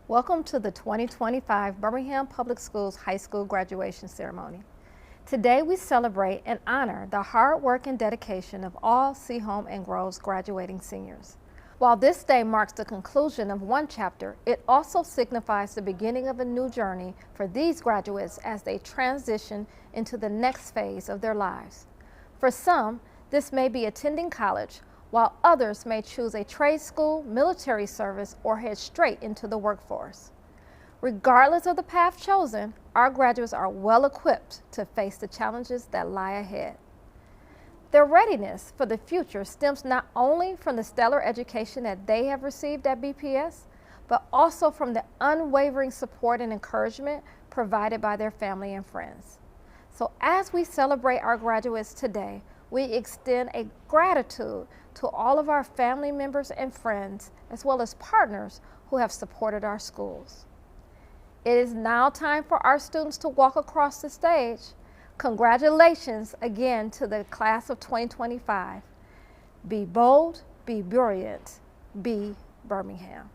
Welcome to the 2025 Birmingham Public Schools High School graduation ceremony. Today we celebrate and honor the hard work and dedication of all Seaholm and Groves graduating seniors. While this day marks the conclusion of one chapter, it also signifies the beginning of a new journey for these graduates as they transition into the next phase of their lives. For some, this may be attending college, while others may choose a trade school, military service, or head straight into the workforce. Regardless of the path chosen, our graduates are well equipped to face the challenges that lie ahead. Their readiness for the future stems not only from the stellar education that they have received at BPS, but also from the unwavering support and encouragement provided by their family and friends. So as we celebrate our graduates today, we extend a gratitude to all of our family members and friends, as well as partners who have supported our schools. It is now time for our students to walk across the stage. Congratulations again to the class of 2025. Be bold, be brilliant, be Birmingham.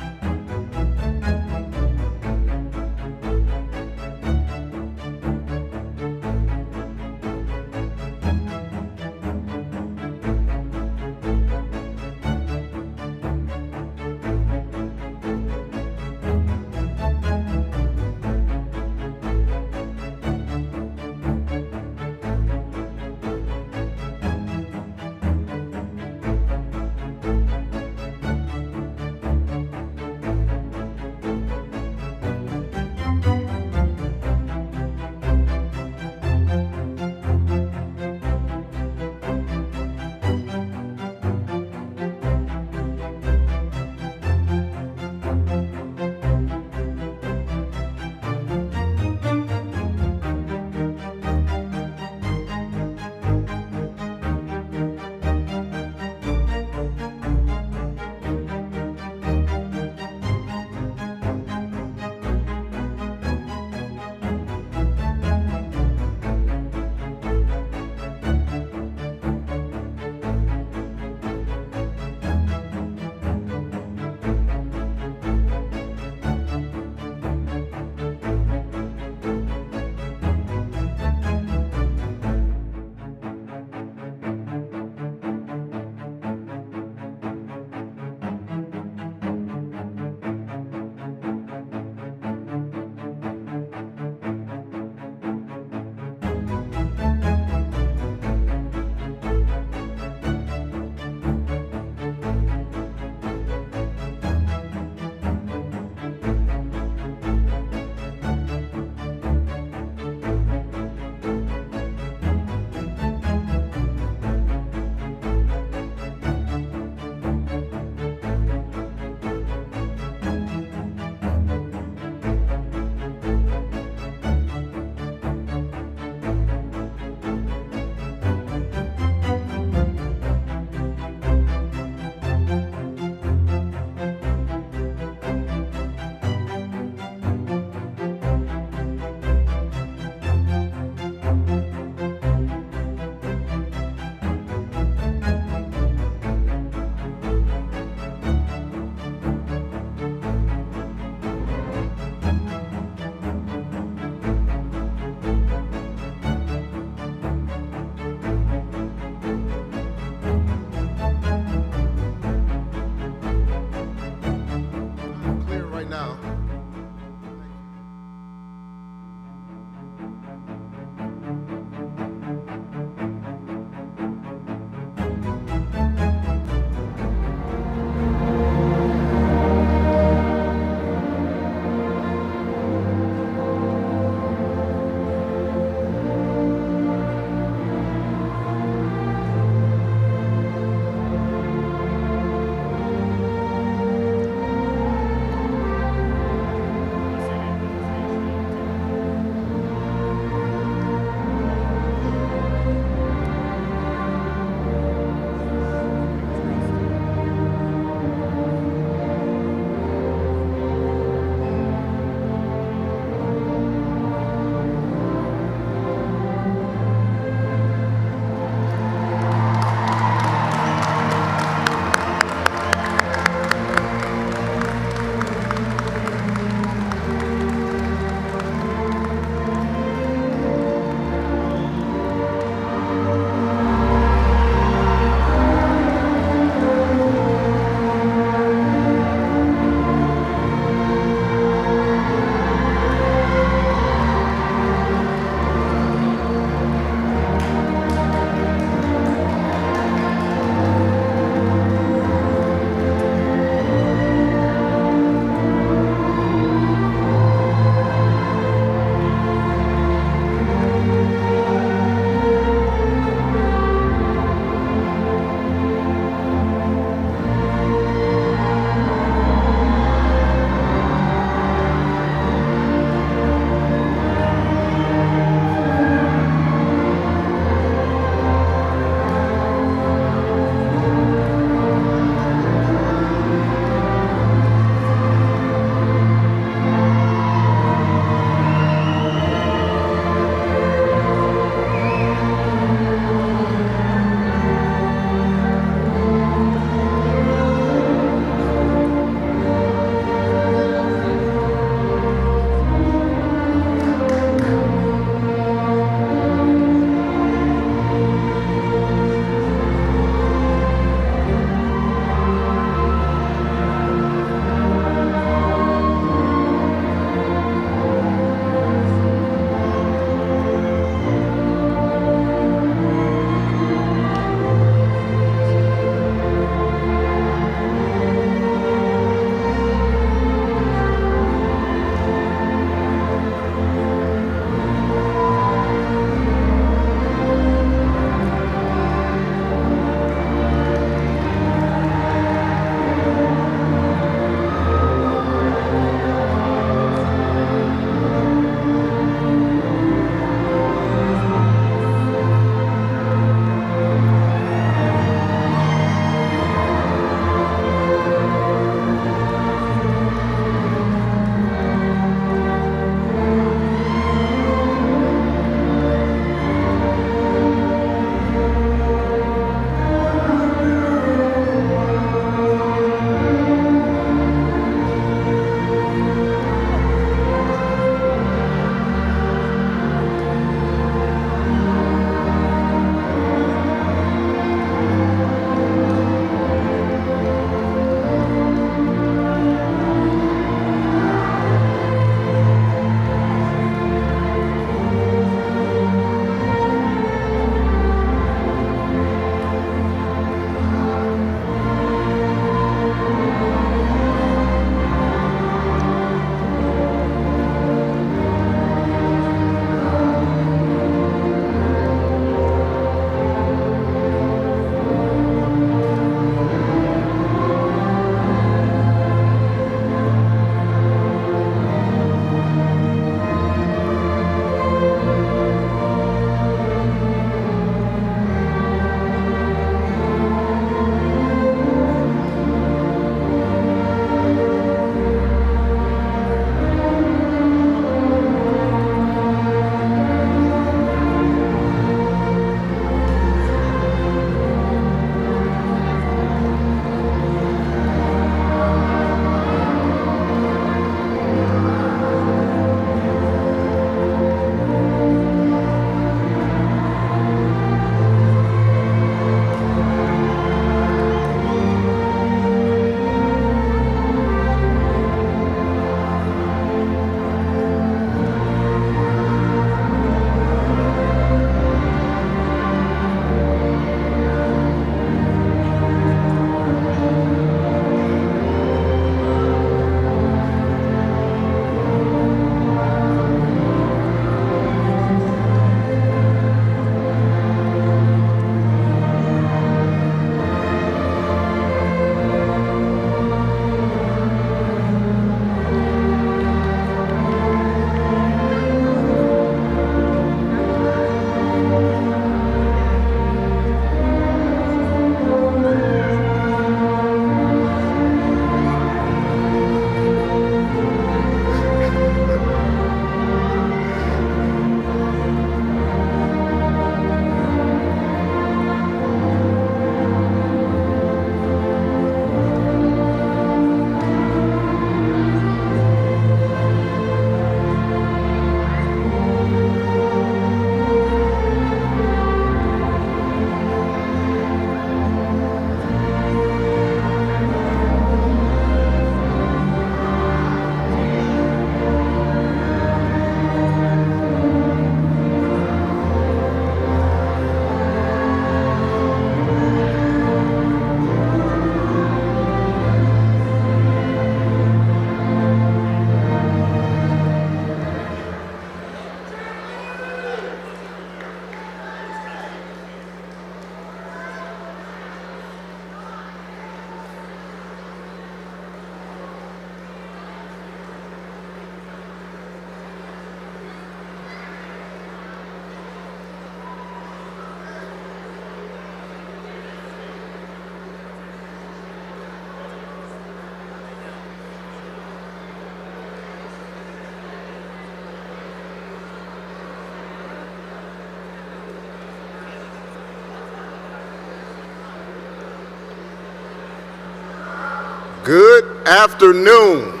Good afternoon.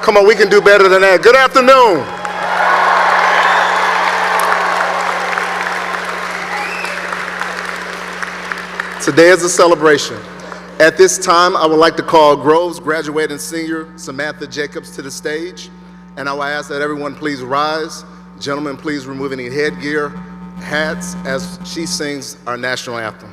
Come on, we can do better than that. Good afternoon. Today is a celebration. At this time, I would like to call Grove's graduating senior Samantha Jacobs to the stage, and I will ask that everyone please rise. Gentlemen, please remove any headgear, hats, as she sings our national anthem.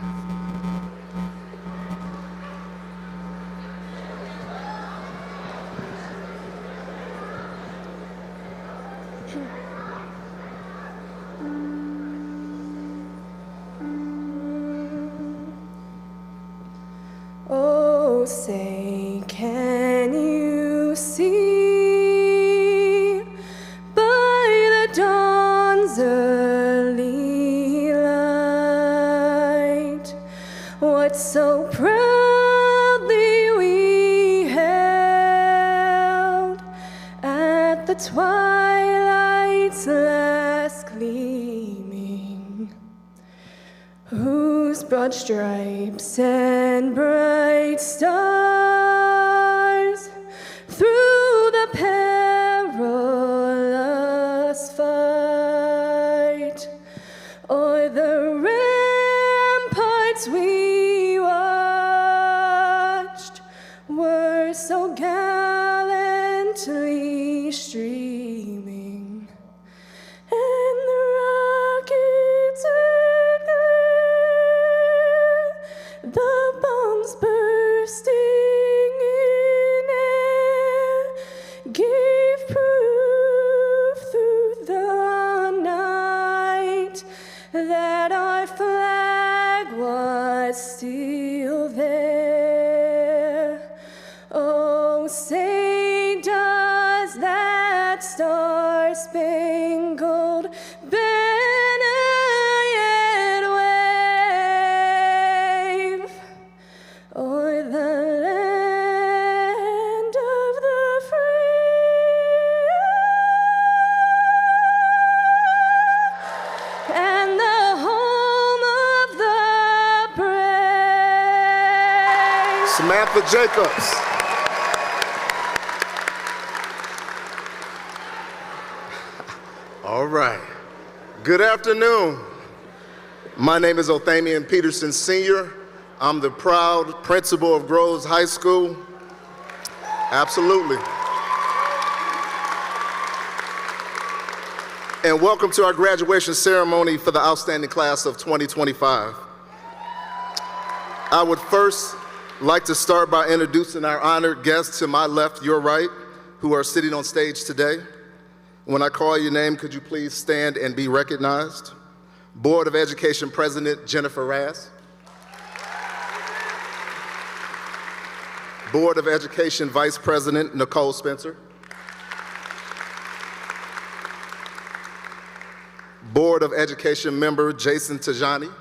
Oh, say, can you see by the dawn's early light what so proudly we held at the twilight's last gleaming, whose broad stripes and bright stars through the perilous fight o'er the ramparts we watched were so gallantly streaming, and the rockets the bombs bursting in air gave proof through the night that our flag was still there. Oh, say, does that star-spangled banner yet wave o'er the land of the free and the home of the brave? Samantha Jacobs. All right. Good afternoon. My name is Othamian Peterson Sr. I'm the proud principal of Groves High School. Absolutely. And welcome to our graduation ceremony for the outstanding class of 2025. I would first like to start by introducing our honored guests to my left, your right, who are sitting on stage today. When I call your name, could you please stand and be recognized? Board of Education President Jennifer Rass. Board of Education Vice President Nicole Spencer. Board of Education member Jason Tajani.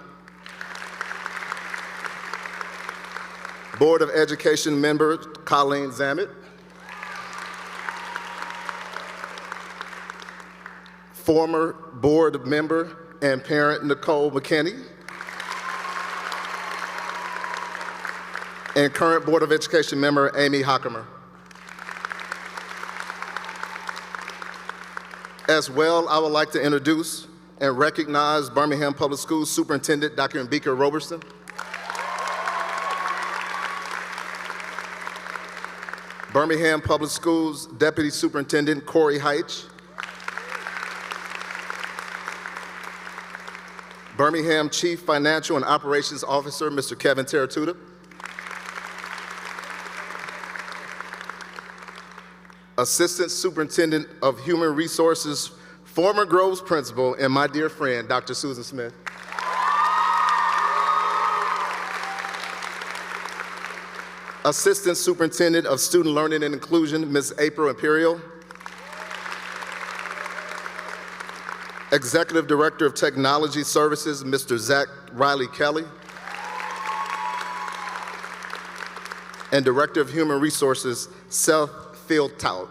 Board of Education member Colleen Zammit. Former board member and parent Nicole McKinney. And current Board of Education member Amy Hockemer. As well, I would like to introduce and recognize Birmingham Public Schools Superintendent Dr. Mbika Roberson. Birmingham Public Schools Deputy Superintendent Corey Heitch. Birmingham Chief Financial and Operations Officer, Mr. Kevin Teratuta. Assistant Superintendent of Human Resources, former Groves Principal, and my dear friend, Dr. Susan Smith. Assistant Superintendent of Student Learning and Inclusion, Ms. April Imperial. Executive Director of Technology Services, Mr. Zach Riley Kelly. And Director of Human Resources, Seth Fieldtout.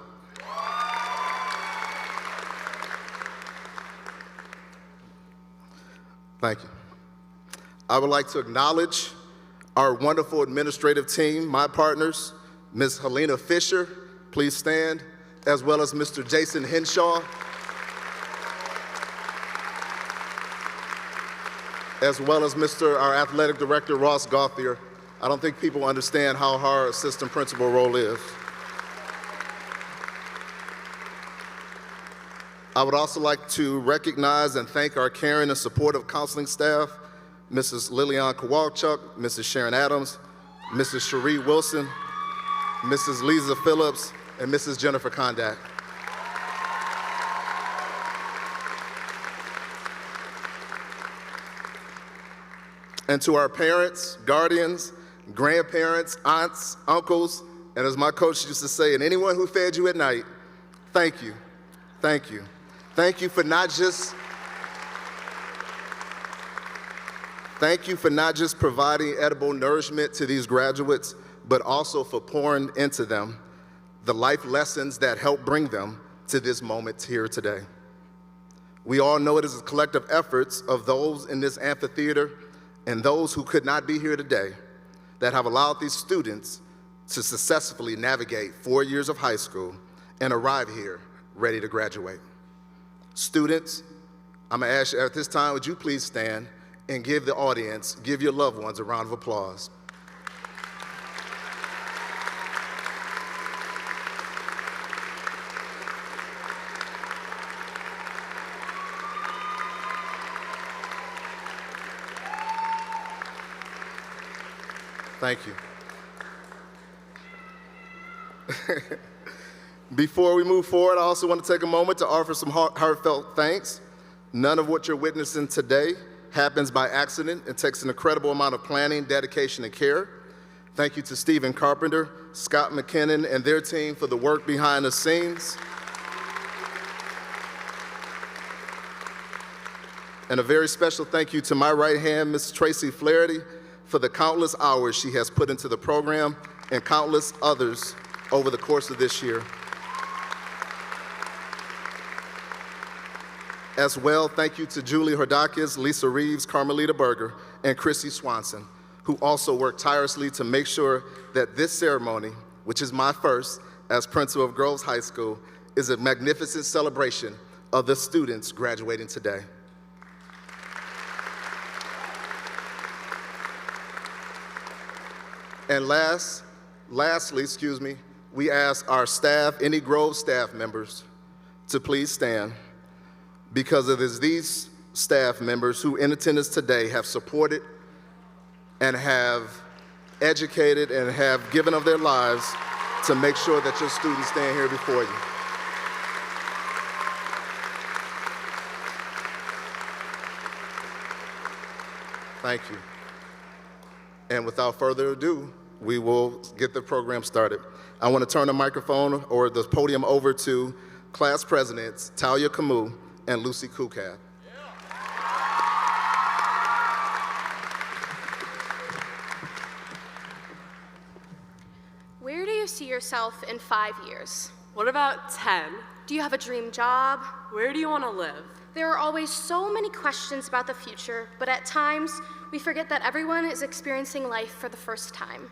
Thank you. I would like to acknowledge Our wonderful administrative team, my partners, Ms. Helena Fisher, please stand, as well as Mr. Jason Henshaw, as well as our athletic director, Ross Gauthier. I don't think people understand how hard assistant principal role is. I would also like to recognize and thank our caring and supportive counseling staff, Mrs. Lillian Kowalchuk, Mrs. Sharon Adams, Mrs. Cherie Wilson, Mrs. Lisa Phillips, and Mrs. Jennifer Kondak. And to our parents, guardians, grandparents, aunts, uncles, and as my coach used to say, and anyone who fed you at night, thank you, thank you. Thank you for not just providing edible nourishment to these graduates, but also for pouring into them the life lessons that help bring them to this moment here today. We all know it is a collective efforts of those in this amphitheater and those who could not be here today that have allowed these students to successfully navigate 4 years of high school and arrive here ready to graduate. Students, I'm gonna ask you at this time, would you please stand and give the audience, give your loved ones a round of applause. Thank you. Before we move forward, I also want to take a moment to offer some heartfelt thanks. None of what you're witnessing today happens by accident. It takes an incredible amount of planning, dedication, and care. Thank you to Stephen Carpenter, Scott McKinnon, and their team for the work behind the scenes. And a very special thank you to my right hand, Ms. Tracy Flaherty, for the countless hours she has put into the program and countless others over the course of this year. As well, thank you to Julie Hordakis, Lisa Reeves, Carmelita Berger, and Chrissy Swanson, who also worked tirelessly to make sure that this ceremony, which is my first as principal of Groves High School, is a magnificent celebration of the students graduating today. And lastly, we ask our staff, any Grove staff members, to please stand, because it is these staff members who in attendance today have supported and have educated and have given of their lives to make sure that your students stand here before you. Thank you. And without further ado, we will get the program started. I want to turn the microphone or the podium over to class presidents Talia Camus and Lucy Kukab. Where do you see yourself in 5 years? What about 10? Do you have a dream job? Where do you want to live? There are always so many questions about the future, but at times, we forget that everyone is experiencing life for the first time.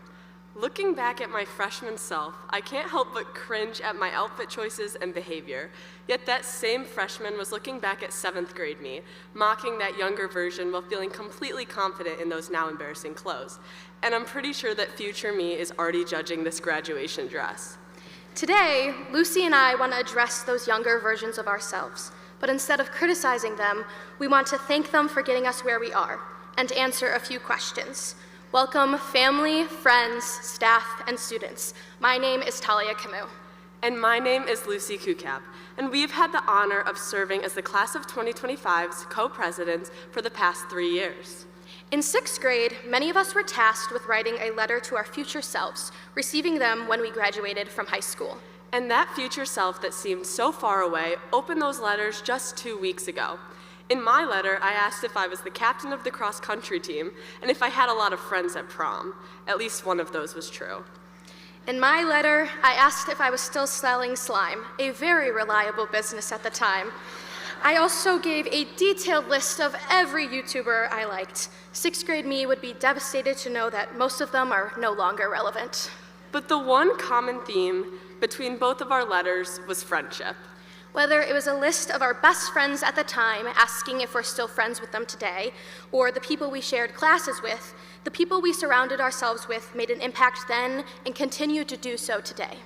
Looking back at my freshman self, I can't help but cringe at my outfit choices and behavior. Yet that same freshman was looking back at 7th grade me, mocking that younger version while feeling completely confident in those now embarrassing clothes. And I'm pretty sure that future me is already judging this graduation dress. Today, Lucy and I want to address those younger versions of ourselves, but instead of criticizing them, we want to thank them for getting us where we are and answer a few questions. Welcome, family, friends, staff, and students. My name is Talia Camus. And my name is Lucy Kukab, and we've had the honor of serving as the class of 2025's co-presidents for the past 3 years. In 6th grade, many of us were tasked with writing a letter to our future selves, receiving them when we graduated from high school. And that future self that seemed so far away opened those letters just 2 weeks ago. In my letter, I asked if I was the captain of the cross-country team and if I had a lot of friends at prom. At least one of those was true. In my letter, I asked if I was still selling slime, a very reliable business at the time. I also gave a detailed list of every YouTuber I liked. Sixth grade me would be devastated to know that most of them are no longer relevant. But the one common theme between both of our letters was friendship. Whether it was a list of our best friends at the time, asking if we're still friends with them today, or the people we shared classes with, the people we surrounded ourselves with made an impact then and continue to do so today.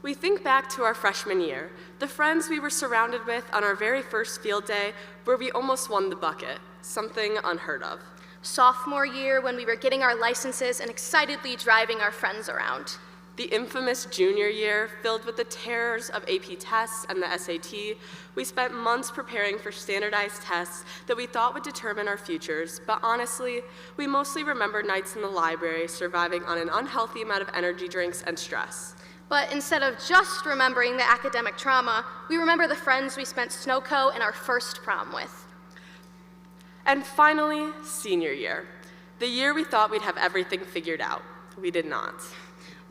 We think back to our freshman year, the friends we were surrounded with on our very first field day where we almost won the bucket, something unheard of. Sophomore year when we were getting our licenses and excitedly driving our friends around. The infamous junior year, filled with the terrors of AP tests and the SAT, we spent months preparing for standardized tests that we thought would determine our futures, but honestly, we mostly remember nights in the library surviving on an unhealthy amount of energy drinks and stress. But instead of just remembering the academic trauma, we remember the friends we spent snowco and our first prom with. And finally, senior year, the year we thought we'd have everything figured out. We did not.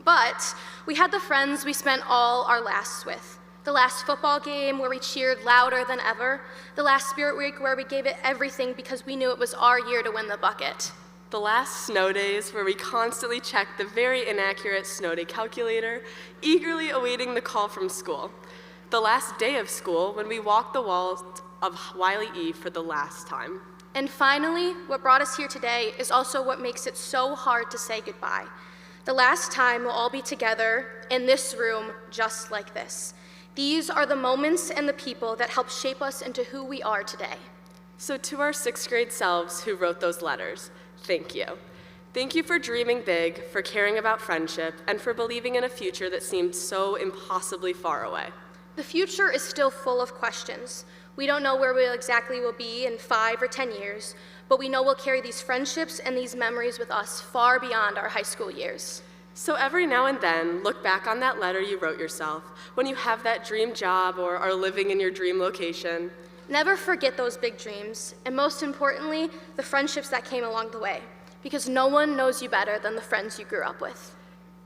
But we had the friends we spent all our lasts with. The last football game where we cheered louder than ever. The last spirit week where we gave it everything because we knew it was our year to win the bucket. The last snow days where we constantly checked the very inaccurate snow day calculator, eagerly awaiting the call from school. The last day of school when we walked the walls of Wiley E for the last time. And finally, what brought us here today is also what makes it so hard to say goodbye. The last time we'll all be together in this room just like this. These are the moments and the people that help shape us into who we are today. So to our sixth grade selves who wrote those letters, thank you. Thank you for dreaming big, for caring about friendship, and for believing in a future that seemed so impossibly far away. The future is still full of questions. We don't know where we exactly will be in 5 or 10 years, but we know we'll carry these friendships and these memories with us far beyond our high school years. So every now and then, look back on that letter you wrote yourself, when you have that dream job or are living in your dream location. Never forget those big dreams, and most importantly, the friendships that came along the way, because no one knows you better than the friends you grew up with.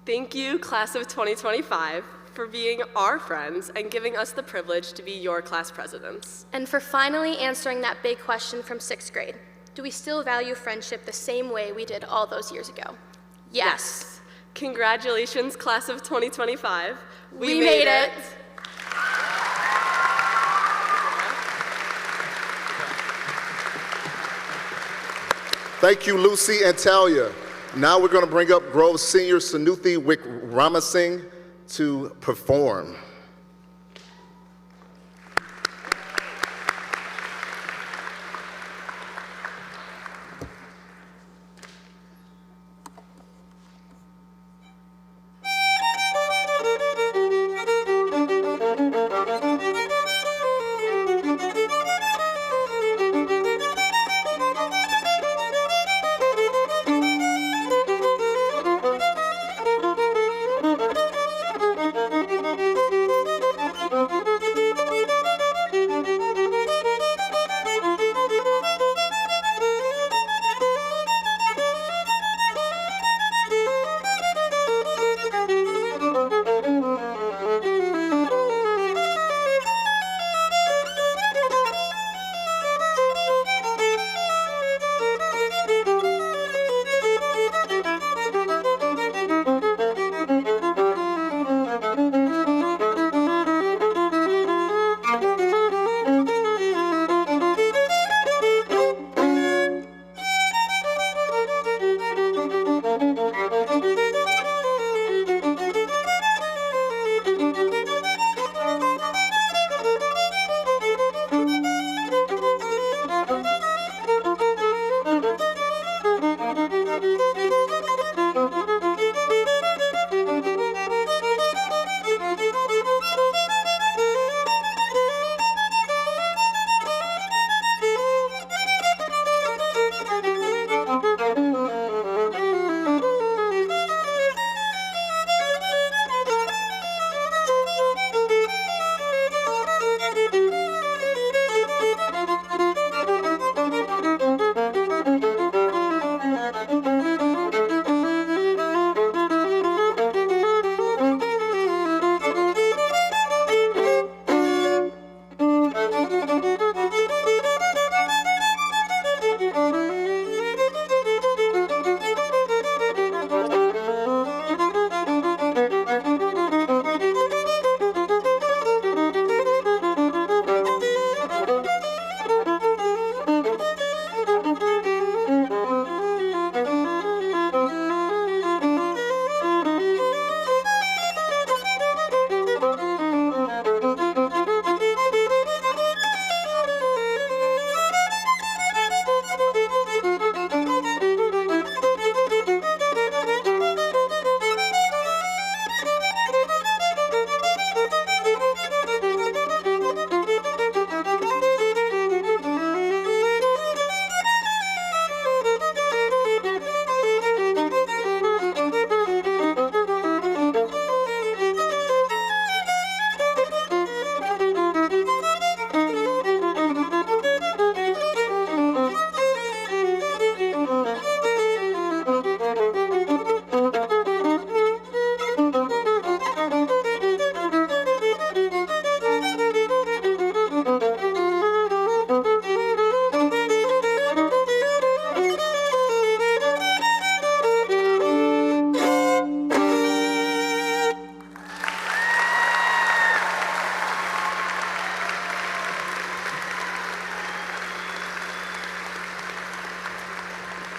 Thank you, class of 2025, for being our friends and giving us the privilege to be your class presidents. And for finally answering that big question from 6th grade. Do we still value friendship the same way we did all those years ago? Yes. Congratulations, class of 2025. We made it. Thank you, Lucy and Talia. Now we're going to bring up Grove Senior Sanuthi Wickramasinghe to perform.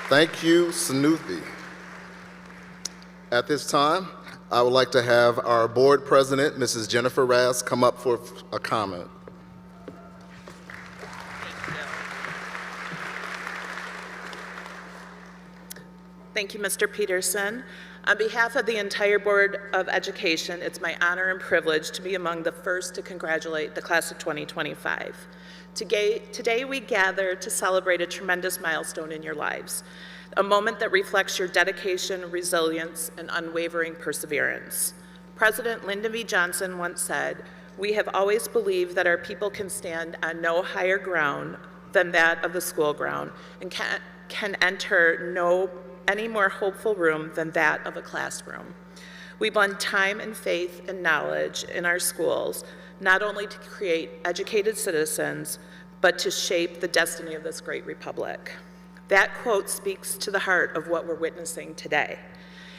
Thank you, Sanuthi. At this time, I would like to have our board president, Mrs. Jennifer Raz, come up for a comment. Thank you, Mr. Peterson. On behalf of the entire Board of Education, it's my honor and privilege to be among the first to congratulate the class of 2025. Today we gather to celebrate a tremendous milestone in your lives, a moment that reflects your dedication, resilience, and unwavering perseverance. President Lyndon B. Johnson once said, "We have always believed that our people can stand on no higher ground than that of the school ground and can enter no any more hopeful room than that of a classroom." We blend time and faith and knowledge in our schools, not only to create educated citizens, but to shape the destiny of this great republic. That quote speaks to the heart of what we're witnessing today.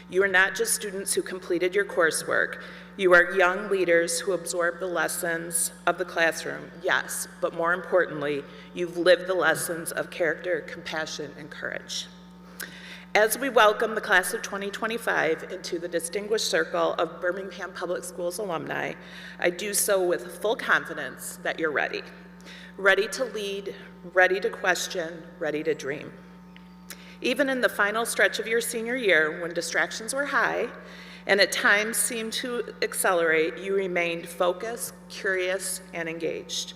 You are not just students who completed your coursework. You are young leaders who absorb the lessons of the classroom, yes, but more importantly, you've lived the lessons of character, compassion, and courage. As we welcome the class of 2025 into the distinguished circle of Birmingham Public Schools alumni, I do so with full confidence that you're ready. Ready to lead, ready to question, ready to dream. Even in the final stretch of your senior year, when distractions were high and at times seemed to accelerate, you remained focused, curious, and engaged.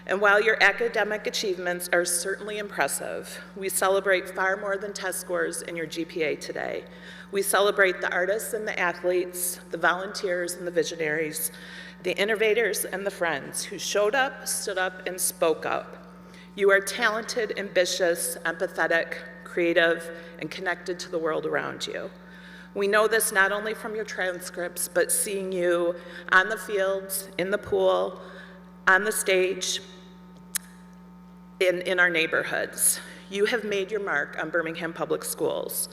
And while your academic achievements are certainly impressive, we celebrate far more than test scores and your GPA today. We celebrate the artists and the athletes, the volunteers and the visionaries, the innovators and the friends who showed up, stood up, and spoke up. You are talented, ambitious, empathetic, creative, and connected to the world around you. We know this not only from your transcripts, but seeing you on the fields, in the pool, on the stage, in our neighborhoods. You have made your mark on Birmingham Public Schools.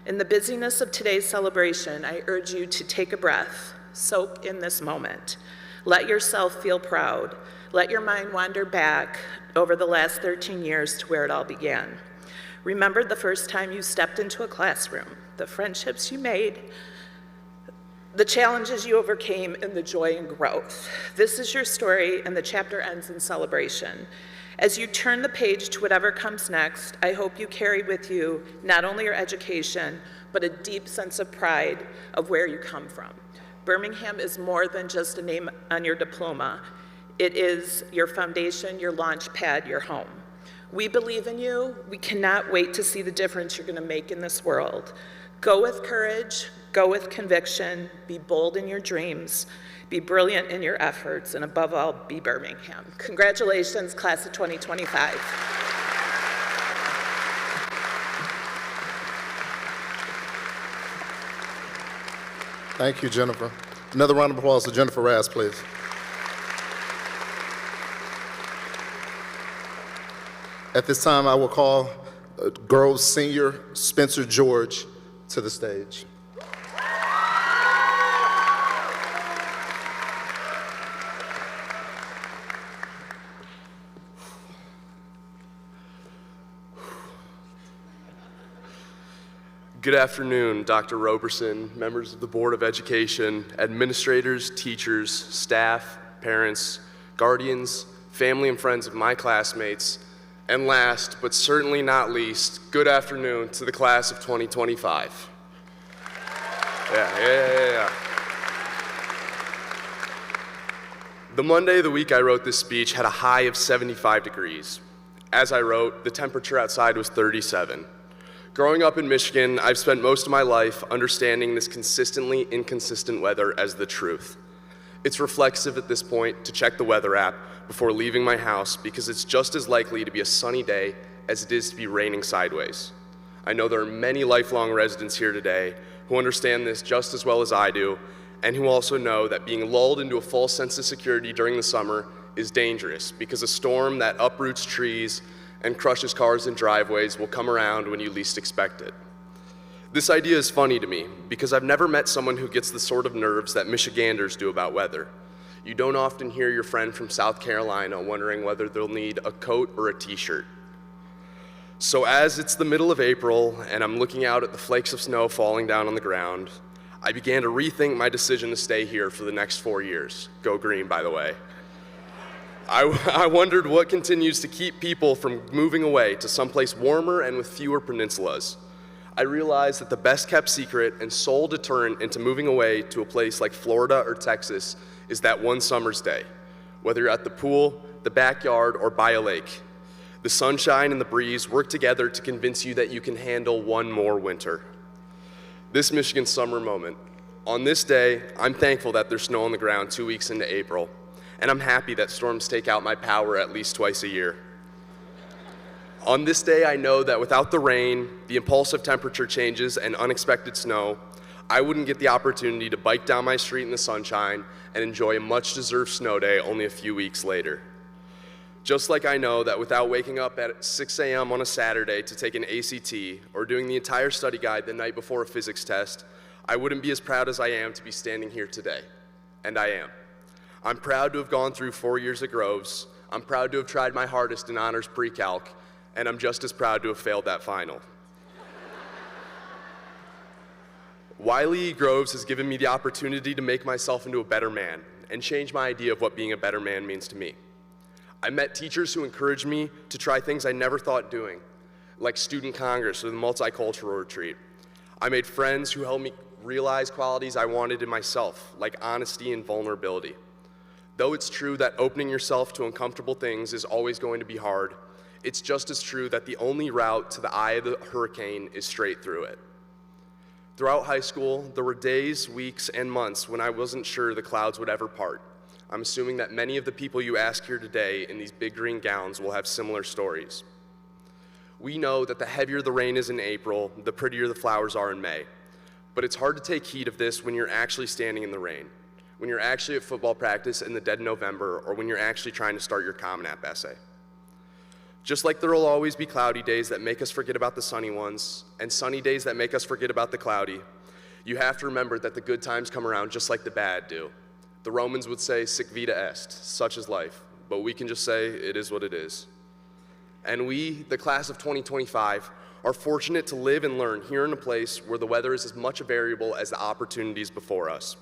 In the busyness of today's celebration, I urge you to take a breath, soak in this moment. Let yourself feel proud. Let your mind wander back over the last 13 years to where it all began. Remember the first time you stepped into a classroom, the friendships you made, the challenges you overcame, and the joy and growth. This is your story, and the chapter ends in celebration. As you turn the page to whatever comes next, I hope you carry with you not only your education, but a deep sense of pride of where you come from. Birmingham is more than just a name on your diploma. It is your foundation, your launch pad, your home. We believe in you. We cannot wait to see the difference you're going to make in this world. Go with courage, go with conviction, be bold in your dreams, be brilliant in your efforts, and above all, be Birmingham. Congratulations, class of 2025. Thank you, Jennifer. Another round of applause for Jennifer Raz, please. At this time, I will call Groves Senior Spencer George to the stage. Good afternoon, Dr. Roberson, members of the Board of Education, administrators, teachers, staff, parents, guardians, family and friends of my classmates, and last, but certainly not least, good afternoon to the class of 2025. Yeah. The Monday of the week I wrote this speech had a high of 75 degrees. As I wrote, the temperature outside was 37. Growing up in Michigan, I've spent most of my life understanding this consistently inconsistent weather as the truth. It's reflexive at this point to check the weather app before leaving my house because it's just as likely to be a sunny day as it is to be raining sideways. I know there are many lifelong residents here today who understand this just as well as I do, and who also know that being lulled into a false sense of security during the summer is dangerous because a storm that uproots trees and crushes cars and driveways will come around when you least expect it. This idea is funny to me because I've never met someone who gets the sort of nerves that Michiganders do about weather. You don't often hear your friend from South Carolina wondering whether they'll need a coat or a t-shirt. So as it's the middle of April and I'm looking out at the flakes of snow falling down on the ground, I began to rethink my decision to stay here for the next 4 years. Go green, by the way. I wondered what continues to keep people from moving away to someplace warmer and with fewer peninsulas. I realized that the best kept secret and sole deterrent into moving away to a place like Florida or Texas is that one summer's day. Whether you're at the pool, the backyard, or by a lake, the sunshine and the breeze work together to convince you that you can handle one more winter. This Michigan summer moment. On this day, I'm thankful that there's snow on the ground 2 weeks into April, and I'm happy that storms take out my power at least twice a year. On this day, I know that without the rain, the impulsive temperature changes, and unexpected snow, I wouldn't get the opportunity to bike down my street in the sunshine and enjoy a much-deserved snow day only a few weeks later. Just like I know that without waking up at 6 a.m. on a Saturday to take an ACT or doing the entire study guide the night before a physics test, I wouldn't be as proud as I am to be standing here today. And I am. I'm proud to have gone through 4 years at Groves. I'm proud to have tried my hardest in honors pre-calc, and I'm just as proud to have failed that final. Wiley E. Groves has given me the opportunity to make myself into a better man and change my idea of what being a better man means to me. I met teachers who encouraged me to try things I never thought doing, like student congress or the multicultural retreat. I made friends who helped me realize qualities I wanted in myself, like honesty and vulnerability. Though it's true that opening yourself to uncomfortable things is always going to be hard, it's just as true that the only route to the eye of the hurricane is straight through it. Throughout high school, there were days, weeks, and months when I wasn't sure the clouds would ever part. I'm assuming that many of the people you ask here today in these big green gowns will have similar stories. We know that the heavier the rain is in April, the prettier the flowers are in May. But it's hard to take heed of this when you're actually standing in the rain, when you're actually at football practice in the dead of November, or when you're actually trying to start your Common App essay. Just like there will always be cloudy days that make us forget about the sunny ones, and sunny days that make us forget about the cloudy, you have to remember that the good times come around just like the bad do. The Romans would say, sic vita est, such is life, but we can just say, it is what it is. And we, the class of 2025, are fortunate to live and learn here in a place where the weather is as much a variable as the opportunities before us.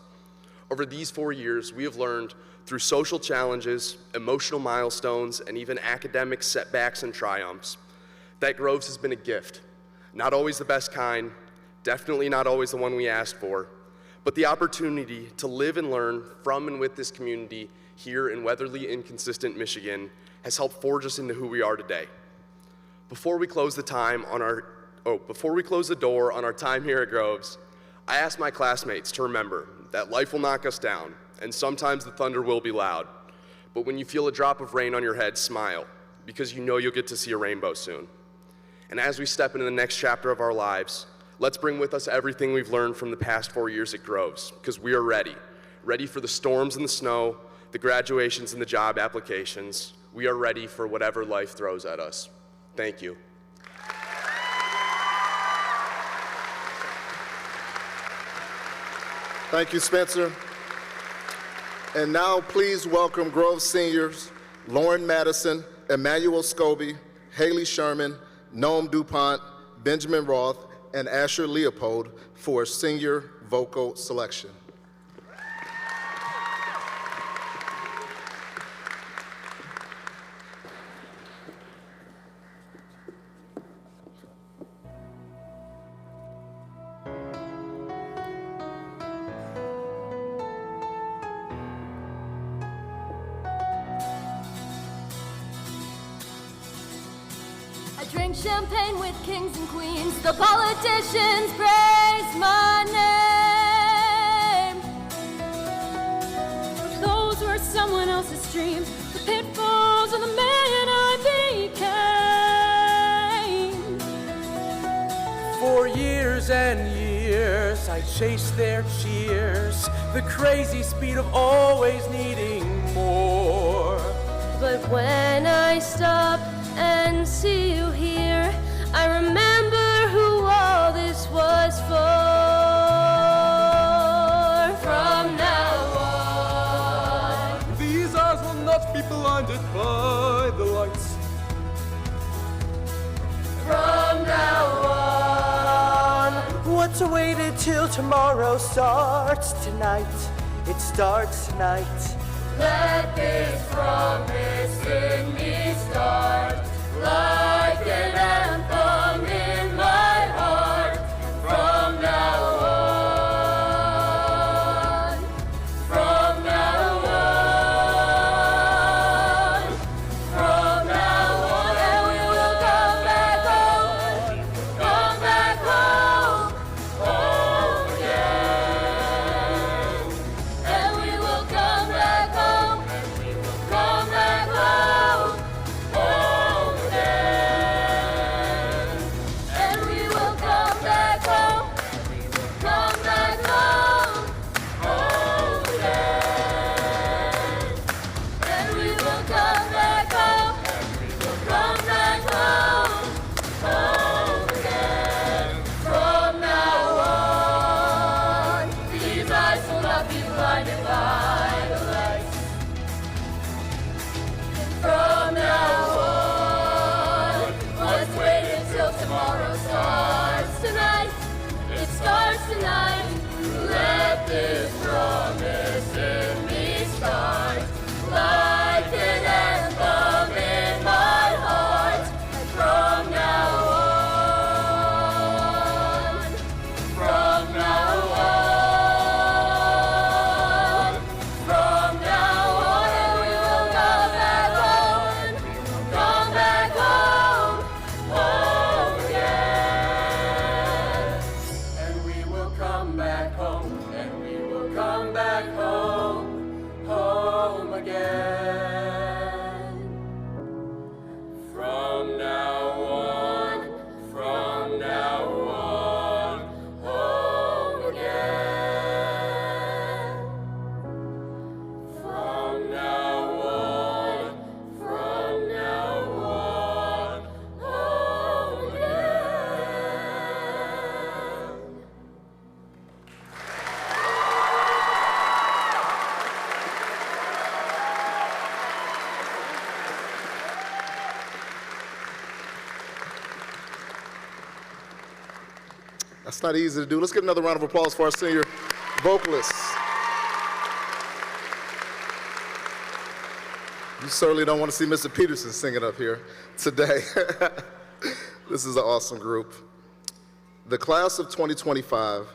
Over these 4 years, we have learned through social challenges, emotional milestones, and even academic setbacks and triumphs, that Groves has been a gift. Not always the best kind, definitely not always the one we asked for, but the opportunity to live and learn from and with this community here in weatherly inconsistent Michigan has helped forge us into who we are today. Before we close the door on our time here at Groves, I asked my classmates to remember that life will knock us down, and sometimes the thunder will be loud. But when you feel a drop of rain on your head, smile, because you know you'll get to see a rainbow soon. And as we step into the next chapter of our lives, let's bring with us everything we've learned from the past 4 years at Groves, because we are ready for the storms and the snow, the graduations and the job applications. We are ready for whatever life throws at us. Thank you. Thank you, Spencer. And now please welcome Grove seniors, Lauren Madison, Emmanuel Scobie, Haley Sherman, Noam DuPont, Benjamin Roth, and Asher Leopold for senior vocal selection. I drink champagne with kings and queens. The politicians praise my name. But those were someone else's dreams. The pitfalls of the man I became. For years and years, I chased their cheers. The crazy speed of always needing more. But when I stop and see you here, I remember who all this was for. From now on, These eyes will not be blinded by the lights. Let's wait until tomorrow starts tonight. It starts tonight. Let this promise in me start like an anthem in my heart from now on. From now on. From now on. And we will come back home. Come back home. Home again. And we will come back home. Come back home. Home again. And we will come back home. Come back home. Home again. And we will come back home. Come back home. Home again. From now on, these eyes will not be blinded by the lights. From now on, let's wait until tomorrow starts tonight. It starts tonight. Let this promise in me start like an anthem in my heart. From now on. From now on. From now on. And we will come back home. Come back home. Home again. And we will come back home. And we will come back home. Home again. From now on. From now on. Home again. From now on. From now on. Home again. That's not easy to do. Let's give another round of applause for our senior vocalists. You certainly don't want to see Mr. Peterson singing up here today. This is an awesome group. The class of 2025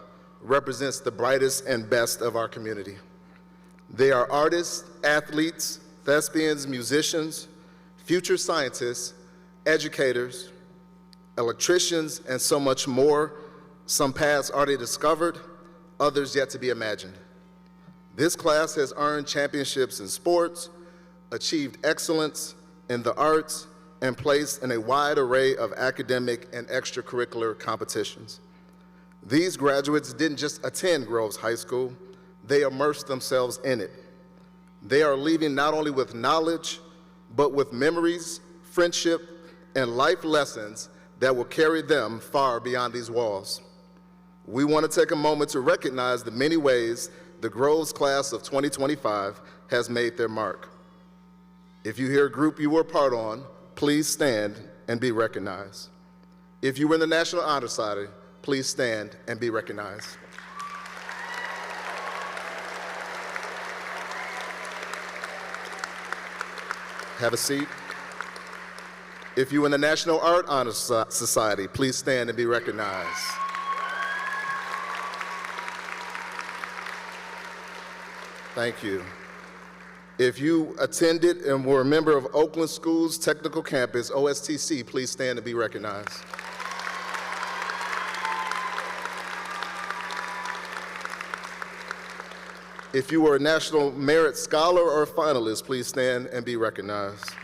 represents the brightest and best of our community. They are artists, athletes, thespians, musicians, future scientists, educators, electricians, and so much more. Some paths already discovered, others yet to be imagined. This class has earned championships in sports, achieved excellence in the arts, and placed in a wide array of academic and extracurricular competitions. These graduates didn't just attend Groves High School, they immersed themselves in it. They are leaving not only with knowledge, but with memories, friendship, and life lessons that will carry them far beyond these walls. We want to take a moment to recognize the many ways the Groves class of 2025 has made their mark. If you hear a group you were part on, please stand and be recognized. If you were in the National Honor Society, please stand and be recognized. Have a seat. If you were in the National Art Honor Society, please stand and be recognized. Thank you. If you attended and were a member of Oakland School's Technical Campus, OSTC, please stand and be recognized. If you were a National Merit Scholar or finalist, please stand and be recognized.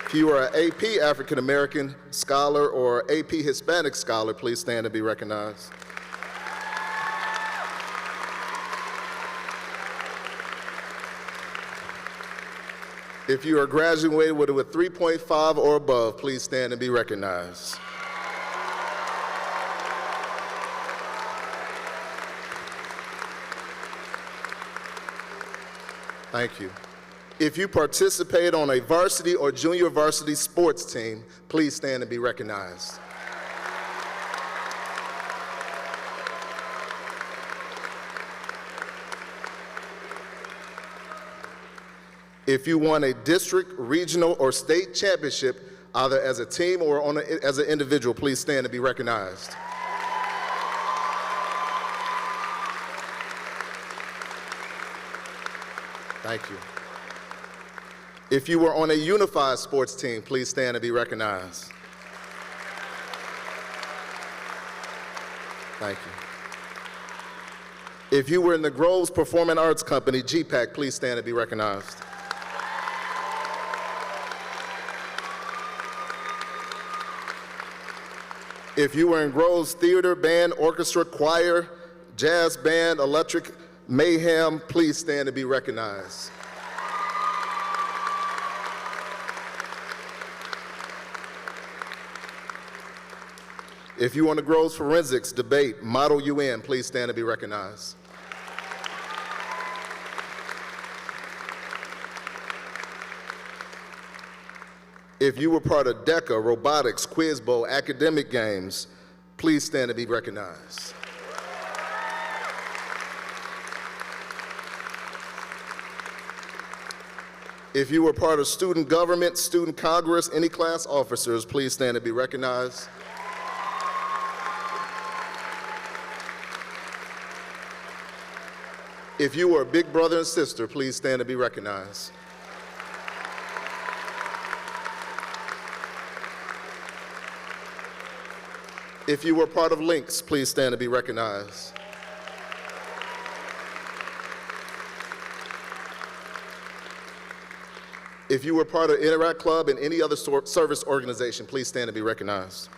If you are an AP African American Scholar or AP Hispanic Scholar, please stand and be recognized. If you are graduated with a 3.5 or above, please stand and be recognized. Thank you. If you participate on a varsity or junior varsity sports team, please stand and be recognized. If you won a district, regional, or state championship, either as a team or as an individual, please stand and be recognized. Thank you. If you were on a unified sports team, please stand and be recognized. Thank you. If you were in the Groves Performing Arts Company, GPAC, please stand and be recognized. If you were in Groves Theater, Band, Orchestra, Choir, Jazz Band, Electric Mayhem, please stand and be recognized. If you were in the Groves Forensics, Debate, Model UN, please stand and be recognized. If you were part of DECA, Robotics, Quiz Bowl, Academic Games, please stand and be recognized. If you were part of Student Government, Student Congress, any class officers, please stand and be recognized. If you were a big brother and sister, please stand and be recognized. If you were part of Links, please stand and be recognized. If you were part of Interact Club and any other service organization, please stand and be recognized.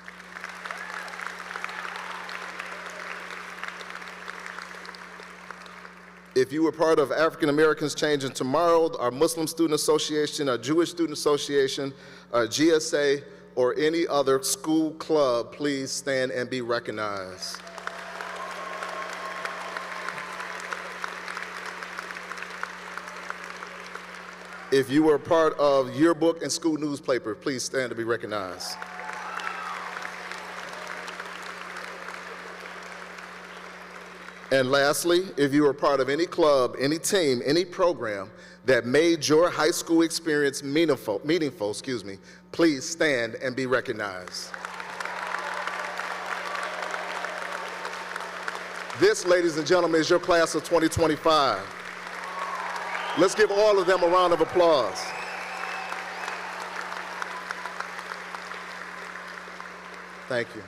If you were part of African Americans Changing Tomorrow, our Muslim Student Association, our Jewish Student Association, our GSA, or any other school club, please stand and be recognized. If you were a part of yearbook and school newspaper, please stand to be recognized. And lastly, if you were part of any club, any team, any program that made your high school experience meaningful, please stand and be recognized. This, ladies and gentlemen, is your class of 2025. Let's give all of them a round of applause. Thank you.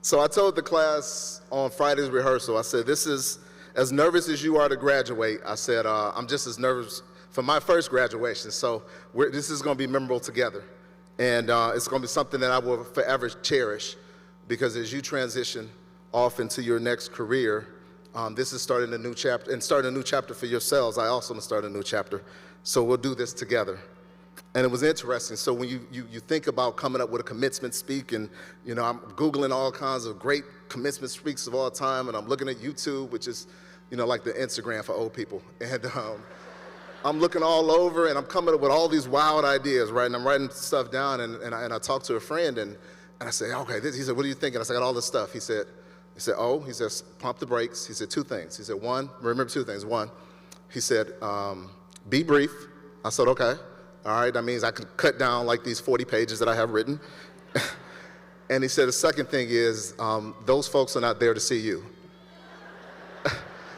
So I told the class on Friday's rehearsal, I said, this is, as nervous as you are to graduate, I said, I'm just as nervous for my first graduation, so this is going to be memorable together. And it's going to be something that I will forever cherish, because as you transition off into your next career, this is starting a new chapter, and starting a new chapter for yourselves. I also want to start a new chapter, so we'll do this together. And it was interesting. So when you think about coming up with a commencement speak, and I'm Googling all kinds of great commencement speaks of all time, and I'm looking at YouTube, which is like the Instagram for old people. And I'm looking all over, and I'm coming up with all these wild ideas, right? And I'm writing stuff down, and I talked to a friend, and I said, okay, he said, what are you thinking? I said, I got all this stuff. He said, he says, pump the brakes. He said, two things. He said, one, remember two things. One, he said, be brief. I said, okay. All right, that means I can cut down like these 40 pages that I have written. And he said, the second thing is, those folks are not there to see you.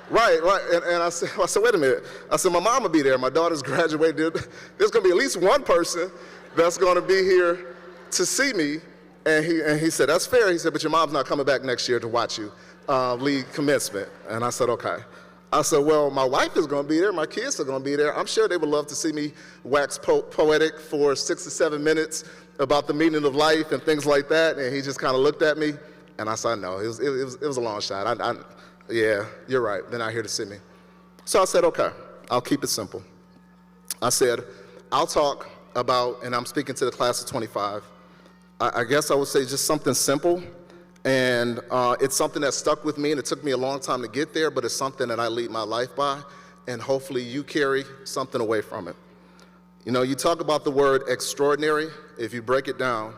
Right. And I said, wait a minute. I said, my mom will be there. My daughter's graduated. There's going to be at least one person that's going to be here to see me. And he said, that's fair. He said, but your mom's not coming back next year to watch you lead commencement. And I said, okay. I said, well, my wife is going to be there. My kids are going to be there. I'm sure they would love to see me wax poetic for 6 to 7 minutes about the meaning of life and things like that. And he just kind of looked at me, and I said, no, it was a long shot. Yeah, you're right. They're not here to see me. So I said, okay, I'll keep it simple. I said, I'll talk about, and I'm speaking to the class of 25, I guess I would say just something simple And it's something that stuck with me, and it took me a long time to get there, but it's something that I lead my life by, and hopefully you carry something away from it. You know, you talk about the word extraordinary. If you break it down,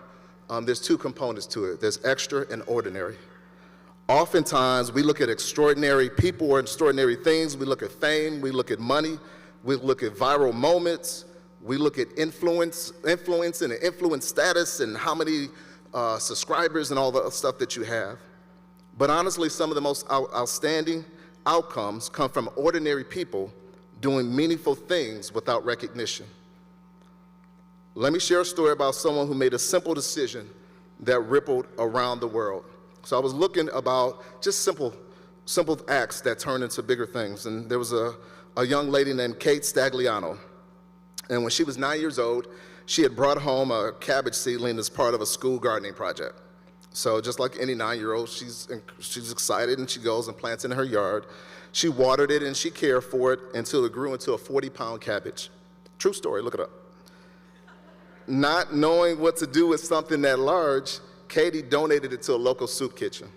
there's two components to it. There's extra and ordinary. Oftentimes, we look at extraordinary people or extraordinary things. We look at fame, we look at money, we look at viral moments, we look at influence and influence status and how many subscribers and all the stuff that you have. But honestly, some of the most outstanding outcomes come from ordinary people doing meaningful things without recognition. Let me share a story about someone who made a simple decision that rippled around the world. So I was looking about just simple acts that turn into bigger things. And there was a young lady named Kate Stagliano. And when she was 9 years old, she had brought home a cabbage seedling as part of a school gardening project. So just like any 9-year-old, she's excited and she goes and plants it in her yard. She watered it and she cared for it until it grew into a 40-pound cabbage. True story, look it up. Not knowing what to do with something that large, Katie donated it to a local soup kitchen.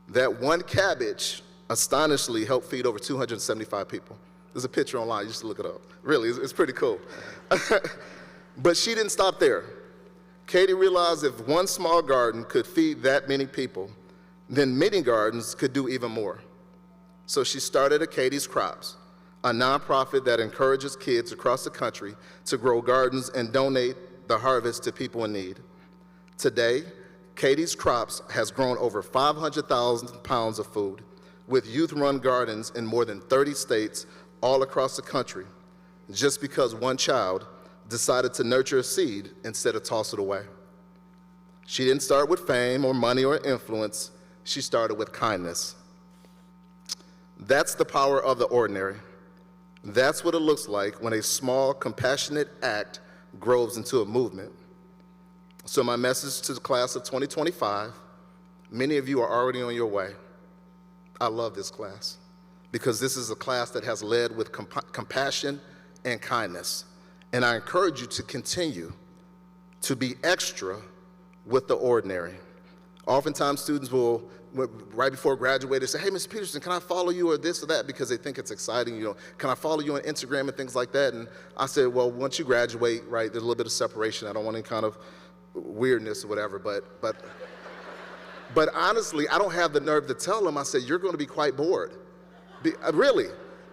That one cabbage astonishingly helped feed over 275 people. There's a picture online, you just look it up. Really, it's pretty cool. But she didn't stop there. Katie realized if one small garden could feed that many people, then many gardens could do even more. So she started a Katie's Crops, a nonprofit that encourages kids across the country to grow gardens and donate the harvest to people in need. Today, Katie's Crops has grown over 500,000 pounds of food with youth-run gardens in more than 30 states all across the country, just because one child decided to nurture a seed instead of toss it away. She didn't start with fame or money or influence, she started with kindness. That's the power of the ordinary. That's what it looks like when a small, compassionate act grows into a movement. So my message to the class of 2025, many of you are already on your way. I love this class because this is a class that has led with compassion and kindness. And I encourage you to continue to be extra with the ordinary. Oftentimes students will, right before graduating, say, hey, Mr. Peterson, can I follow you or this or that, because they think it's exciting, you know, can I follow you on Instagram and things like that? And I said, well, once you graduate, right, there's a little bit of separation. I don't want any kind of weirdness or whatever, but honestly, I don't have the nerve to tell them. I said, you're going to be quite bored. Really,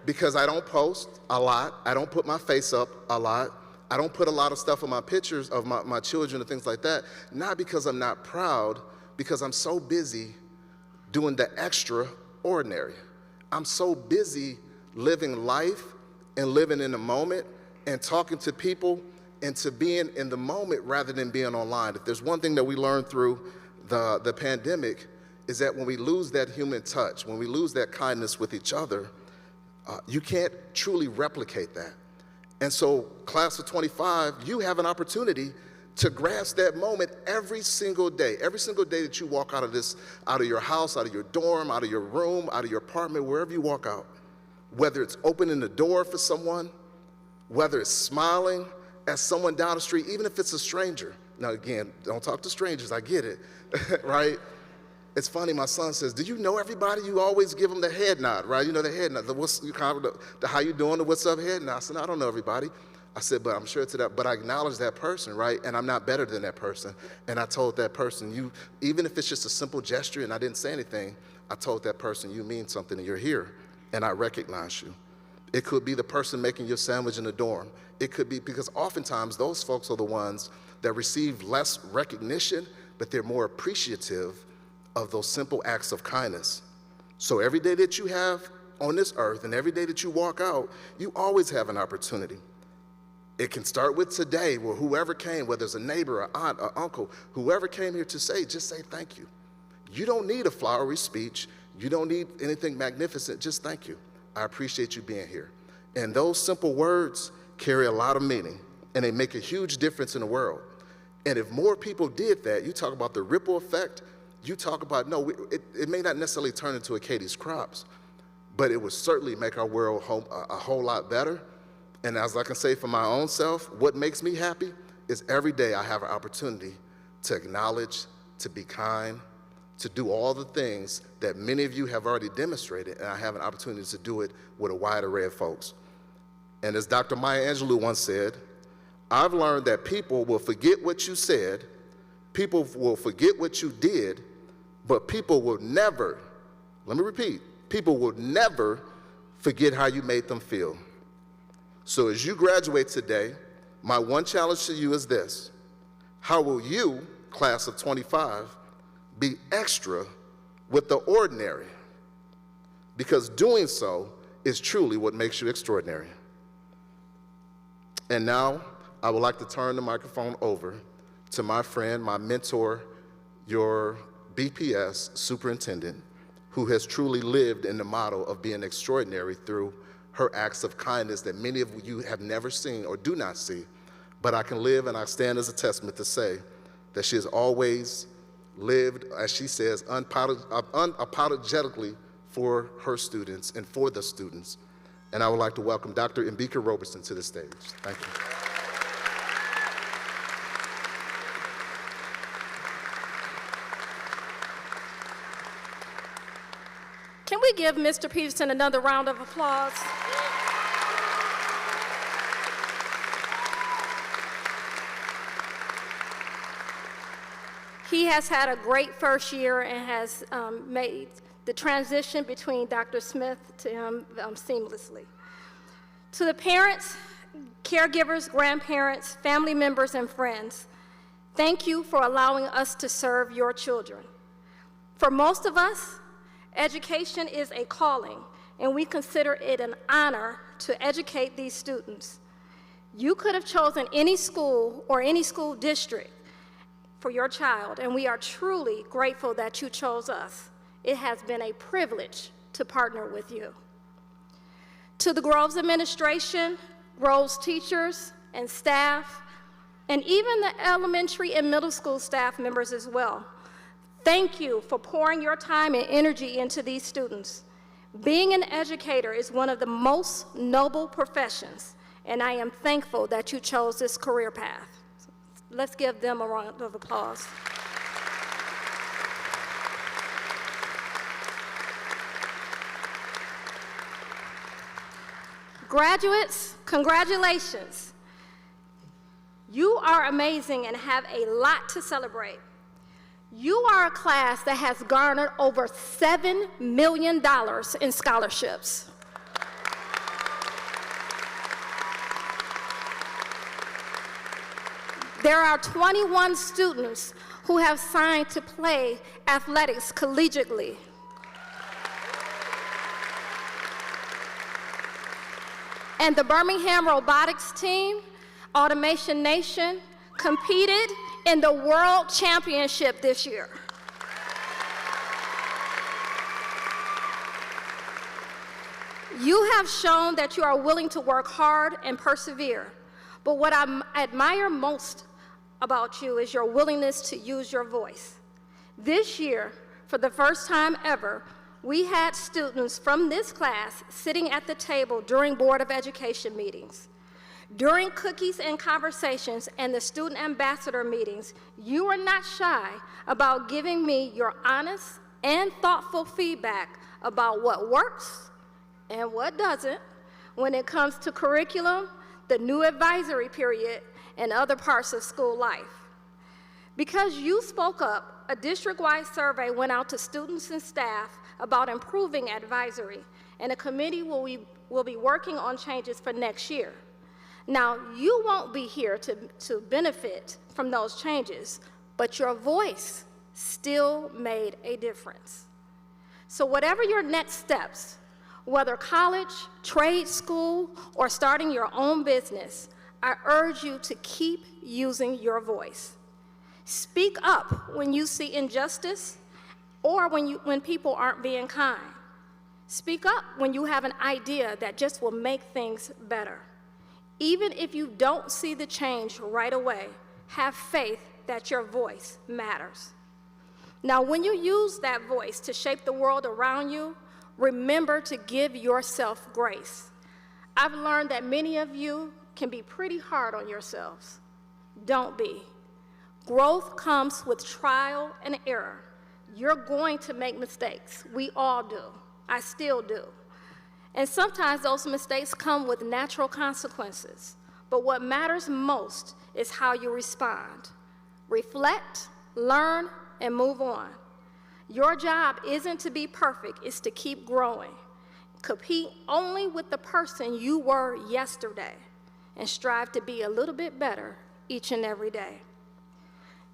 because I don't post a lot. I don't put my face up a lot. I don't put a lot of stuff on my pictures of my children and things like that, not because I'm not proud, because I'm so busy doing the extraordinary. I'm so busy living life and living in the moment and talking to people and to being in the moment rather than being online. If there's one thing that we learned through the pandemic is that when we lose that human touch, when we lose that kindness with each other, you can't truly replicate that. And so, class of 25, you have an opportunity to grasp that moment every single day that you walk out of your house, out of your dorm, out of your room, out of your apartment, wherever you walk out. Whether it's opening the door for someone, whether it's smiling at someone down the street, even if it's a stranger. Now again, don't talk to strangers, I get it, right? It's funny, my son says, do you know everybody? You always give them the head nod, right? You know the head nod, the how you doing, the what's up head nod. I said, no, I don't know everybody. I said, but I'm sure to that, but I acknowledge that person, right? And I'm not better than that person. And I told that person, even if it's just a simple gesture and I didn't say anything, I told that person, you mean something and you're here, and I recognize you. It could be the person making your sandwich in the dorm. It could be, because oftentimes those folks are the ones that receive less recognition, but they're more appreciative of those simple acts of kindness. So every day that you have on this earth and every day that you walk out, you always have an opportunity. It can start with today, where whoever came, whether it's a neighbor, an aunt, an uncle, whoever came here to say, just say thank you. You don't need a flowery speech. You don't need anything magnificent. Just thank you. I appreciate you being here. And those simple words carry a lot of meaning, and they make a huge difference in the world. And if more people did that, you talk about the ripple effect, you talk about, it may not necessarily turn into a Katie's Crops, but it would certainly make our world a whole lot better. And as I can say for my own self, what makes me happy is every day I have an opportunity to acknowledge, to be kind, to do all the things that many of you have already demonstrated, and I have an opportunity to do it with a wide array of folks. And as Dr. Maya Angelou once said, I've learned that people will forget what you said, people will forget what you did, but people will never, let me repeat, people will never forget how you made them feel. So as you graduate today, my one challenge to you is this: how will you, class of 25, be extra with the ordinary? Because doing so is truly what makes you extraordinary. And now, I would like to turn the microphone over to my friend, my mentor, your BPS superintendent, who has truly lived in the model of being extraordinary through her acts of kindness that many of you have never seen or do not see. But I can live and I stand as a testament to say that she has always lived, as she says, unapologetically for her students and for the students. And I would like to welcome Dr. Mbika Robertson to the stage. Thank you. Can we give Mr. Peterson another round of applause? He has had a great first year and has made the transition between Dr. Smith to him seamlessly. To the parents, caregivers, grandparents, family members, and friends, thank you for allowing us to serve your children. For most of us, education is a calling, and we consider it an honor to educate these students. You could have chosen any school or any school district for your child, and we are truly grateful that you chose us. It has been a privilege to partner with you. To the Groves administration, Groves teachers and staff, and even the elementary and middle school staff members as well, thank you for pouring your time and energy into these students. Being an educator is one of the most noble professions, and I am thankful that you chose this career path. Let's give them a round of applause. Graduates, congratulations. You are amazing and have a lot to celebrate. You are a class that has garnered over $7 million in scholarships. There are 21 students who have signed to play athletics collegiately. And the Birmingham robotics team, Automation Nation, competed in the World Championship this year. You have shown that you are willing to work hard and persevere. But what I admire most about you is your willingness to use your voice. This year, for the first time ever, we had students from this class sitting at the table during Board of Education meetings. During cookies and conversations and the student ambassador meetings, you were not shy about giving me your honest and thoughtful feedback about what works and what doesn't when it comes to curriculum, the new advisory period, and other parts of school life. Because you spoke up, a district-wide survey went out to students and staff about improving advisory, and a committee will be working on changes for next year. Now, you won't be here to benefit from those changes, but your voice still made a difference. So whatever your next steps, whether college, trade school, or starting your own business, I urge you to keep using your voice. Speak up when you see injustice or when people aren't being kind. Speak up when you have an idea that just will make things better. Even if you don't see the change right away, have faith that your voice matters. Now, when you use that voice to shape the world around you, remember to give yourself grace. I've learned that many of you can be pretty hard on yourselves. Don't be. Growth comes with trial and error. You're going to make mistakes. We all do. I still do. And sometimes those mistakes come with natural consequences. But what matters most is how you respond. Reflect, learn, and move on. Your job isn't to be perfect, it's to keep growing. Compete only with the person you were yesterday and strive to be a little bit better each and every day.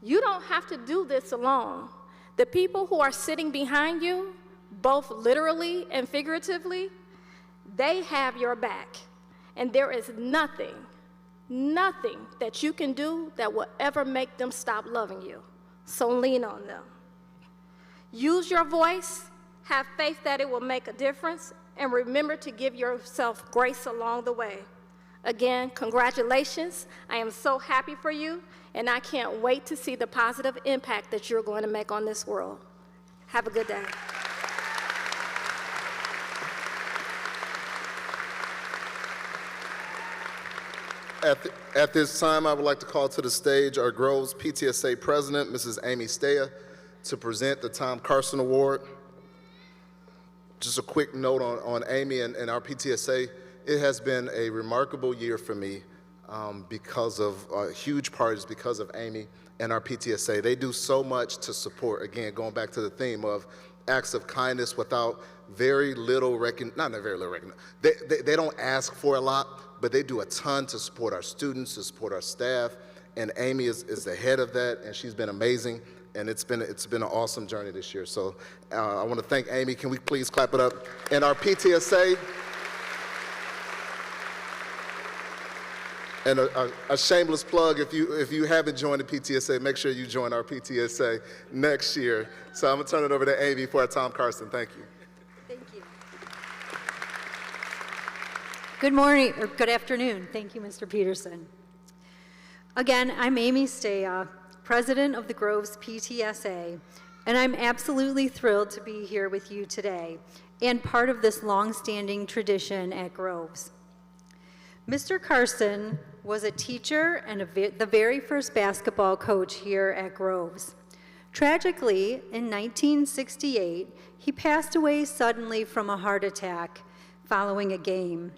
You don't have to do this alone. The people who are sitting behind you, both literally and figuratively, they have your back. And there is nothing that you can do that will ever make them stop loving you. So lean on them. Use your voice, have faith that it will make a difference, and remember to give yourself grace along the way. Again, congratulations. I am so happy for you, and I can't wait to see the positive impact that you're going to make on this world. Have a good day. At this time, I would like to call to the stage our Groves PTSA President, Mrs. Amy Stea, to present the Tom Carson Award. Just a quick note on Amy and our PTSA. It has been a remarkable year for me because of a huge part is because of Amy and our PTSA. They do so much to support, again, going back to the theme of acts of kindness without very little not very little recognition. They don't ask for a lot, but they do a ton to support our students, to support our staff, and Amy is the head of that, and she's been amazing, and it's been an awesome journey this year. So I want to thank Amy. Can we please clap it up? And our PTSA, and a shameless plug, if you haven't joined the PTSA, make sure you join our PTSA next year. So I'm gonna turn it over to Amy for our Tom Carson. Thank you. Thank you. Good morning, or good afternoon. Thank you, Mr. Peterson. Again, I'm Amy Stea, President of the Groves PTSA, and I'm absolutely thrilled to be here with you today and part of this long-standing tradition at Groves. Mr. Carson was a teacher and the very first basketball coach here at Groves. Tragically, in 1968, he passed away suddenly from a heart attack following a game.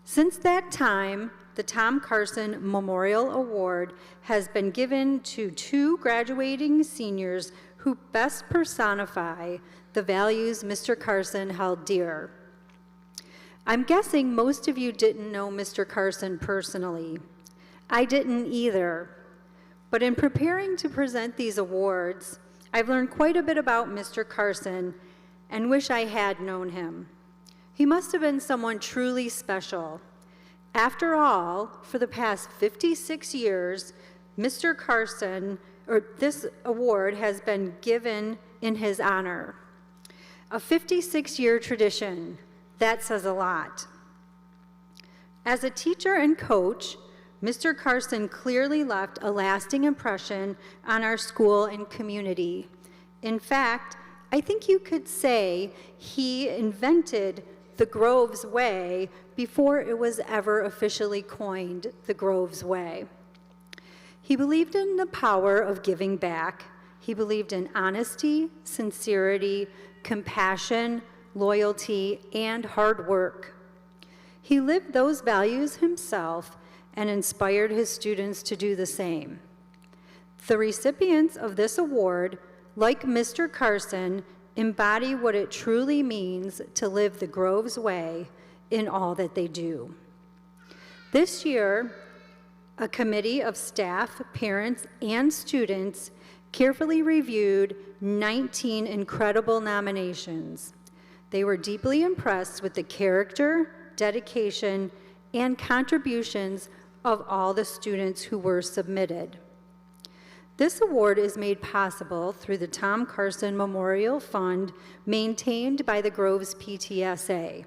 Since that time, the Tom Carson Memorial Award has been given to 2 graduating seniors who best personify the values Mr. Carson held dear. I'm guessing most of you didn't know Mr. Carson personally. I didn't either. But in preparing to present these awards, I've learned quite a bit about Mr. Carson and wish I had known him. He must have been someone truly special. After all, for the past 56 years, Mr. Carson, or this award has been given in his honor. A 56-year tradition. That says a lot. As a teacher and coach, Mr. Carson clearly left a lasting impression on our school and community. In fact, I think you could say he invented the Groves Way before it was ever officially coined the Groves Way. He believed in the power of giving back. He believed in honesty, sincerity, compassion, loyalty, and hard work. He lived those values himself and inspired his students to do the same. The recipients of this award, like Mr. Carson, embody what it truly means to live the Groves Way in all that they do. This year, a committee of staff, parents, and students carefully reviewed 19 incredible nominations. They were deeply impressed with the character, dedication, and contributions of all the students who were submitted. This award is made possible through the Tom Carson Memorial Fund maintained by the Groves PTSA.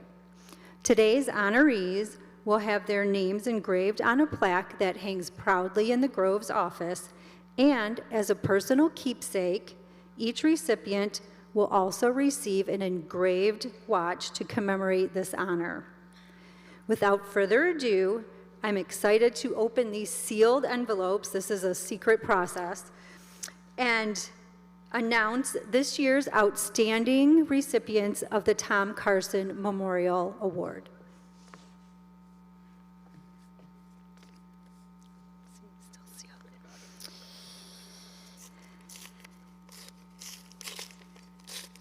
Today's honorees will have their names engraved on a plaque that hangs proudly in the Groves office, and as a personal keepsake, each recipient will also receive an engraved watch to commemorate this honor. Without further ado, I'm excited to open these sealed envelopes. This is a secret process. And announce this year's outstanding recipients of the Tom Carson Memorial Award.